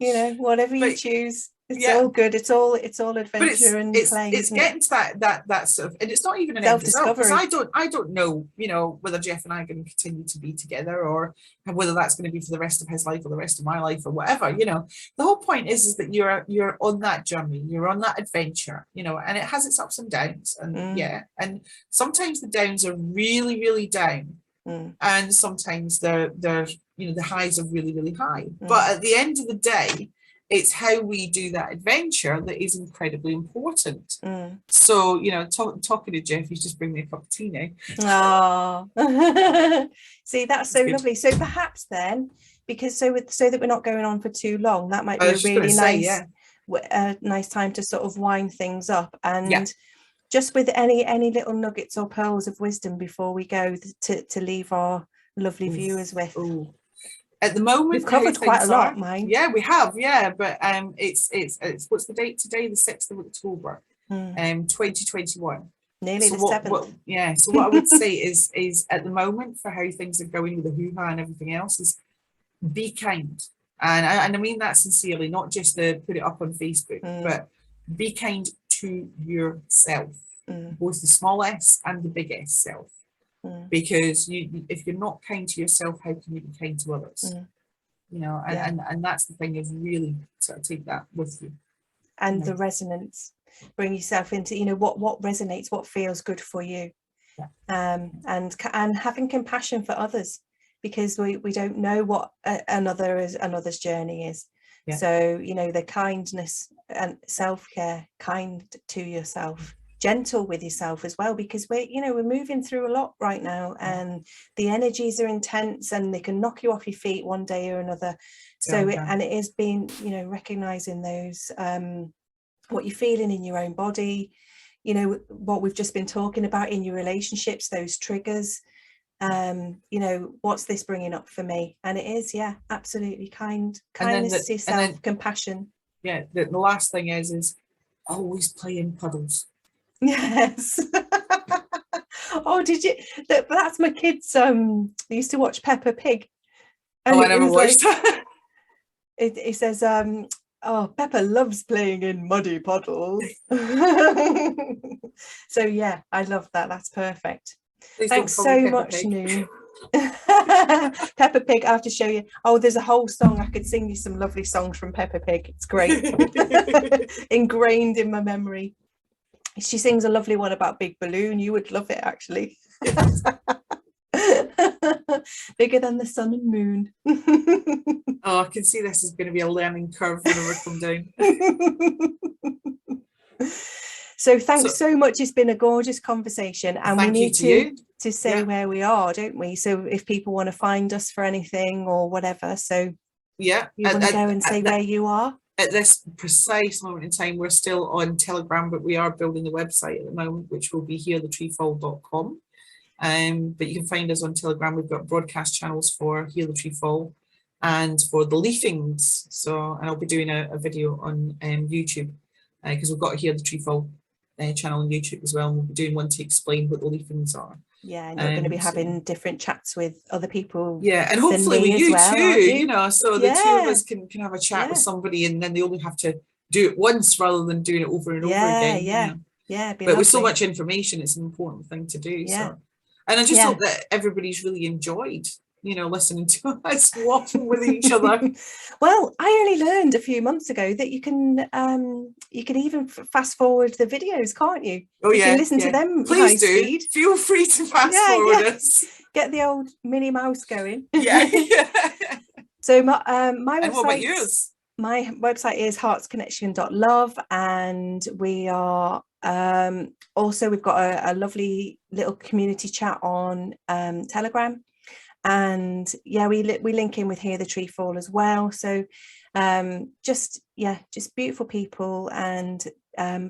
you know, whatever you choose. It's all good. It's all adventure and play. It's getting to that sort of, and it's not even an self-discovery. Because I don't know, you know, whether Jeff and I are going to continue to be together, or whether that's going to be for the rest of his life or the rest of my life or whatever. You know, the whole point is that you're on that journey, you're on that adventure, you know, and it has its ups and downs, and and sometimes the downs are really, really down, and sometimes they're you know, the highs are really, really high. But at the end of the day, it's how we do that adventure that is incredibly important. So, you know, talking to Jeff, he's just bringing me a cup of tea now. Oh, see, that's so lovely. So perhaps then, because so that we're not going on for too long, that might be a really nice time to sort of wind things up, and just with any little nuggets or pearls of wisdom before we go to leave our lovely viewers with. At the moment, we've covered quite a lot, mine. Yeah, we have, but it's what's the date today? The 6th of October, 2021. Nearly the 7th. So what I would say is at the moment, for how things are going with the hoo-ha and everything else, is be kind. And I mean that sincerely, not just to put it up on Facebook, but be kind to yourself, both the small s and the big S self. Because if you're not kind to yourself, how can you be kind to others? You know, and that's the thing, is really sort of take that with you. And the resonance, bring yourself into, you know, what resonates, what feels good for you. And having compassion for others, because we don't know what another's journey is. So, you know, the kindness and self-care, kind to yourself, gentle with yourself as well, because we're moving through a lot right now, and the energies are intense and they can knock you off your feet one day or another. So it is being, you know, recognizing those what you're feeling in your own body, you know, what we've just been talking about in your relationships, those triggers, you know, what's this bringing up for me? And it is absolutely kindness to yourself, compassion. The last thing is always play in puddles. Yes. Oh, did you? That's my kids. They used to watch Peppa Pig. And I never watched that. It says, "Oh, Peppa loves playing in muddy puddles." So yeah, I love that. That's perfect. Thanks so much, Nuin. Peppa Pig. I have to show you. Oh, there's a whole song. I could sing you some lovely songs from Peppa Pig. It's great. Ingrained in my memory. She sings a lovely one about Big Balloon. You would love it, actually. Bigger than the sun and moon. Oh, I can see this is going to be a learning curve whenever I come down. So thanks so much. It's been a gorgeous conversation, and we need to say where we are, don't we? So if people want to find us for anything or whatever, so you want to go and say where you are. At this precise moment in time, we're still on Telegram, but we are building the website at the moment, which will be hearthetreefall.com. But you can find us on Telegram. We've got broadcast channels for Hear the Tree Fall and for the leafings. So, and I'll be doing a video on YouTube because we've got a Hear the Tree Fall channel on YouTube as well. And we'll be doing one to explain what the leafings are. Yeah, and you're going to be having different chats with other people. Yeah, and hopefully with you too, you know, so the two of us can have a chat with somebody, and then they only have to do it once rather than doing it over and over again. But with so much information, it's an important thing to do. So, and I just hope that everybody's really enjoyed, you know, listening to us waffle with each other. Well, I only learned a few months ago that you can even fast forward the videos, can't you? Oh you yeah, can listen to them. Please do. Speed. Feel free to fast forward us. Get the old Minnie Mouse going. Yeah. So my and website. What about yours? My website is heartsconnection.love, and we are also, we've got a lovely little community chat on Telegram. And yeah, we link in with Hear the Tree Fall as well. So just beautiful people and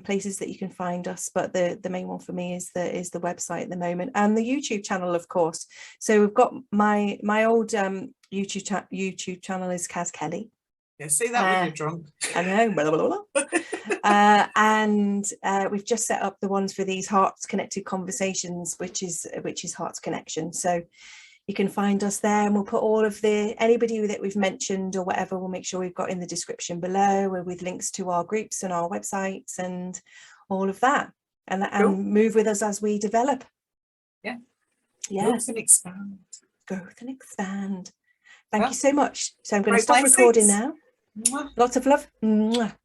places that you can find us, but the main one for me is the website at the moment, and the YouTube channel, of course. So we've got my old YouTube channel is Kaz Kelly. Yeah, say that when you're drunk. I know. Blah, blah, blah. And we've just set up the ones for these Hearts Connected Conversations, which is Hearts Connection. So you can find us there, and we'll put all of anybody that we've mentioned or whatever, we'll make sure we've got in the description below, with links to our groups and our websites and all of that, and Cool. move with us as we develop. Yeah. Growth and expand. Growth and expand. Thank you so much. So I'm going to stop blessings. recording now. Mwah. Lots of love. Mwah.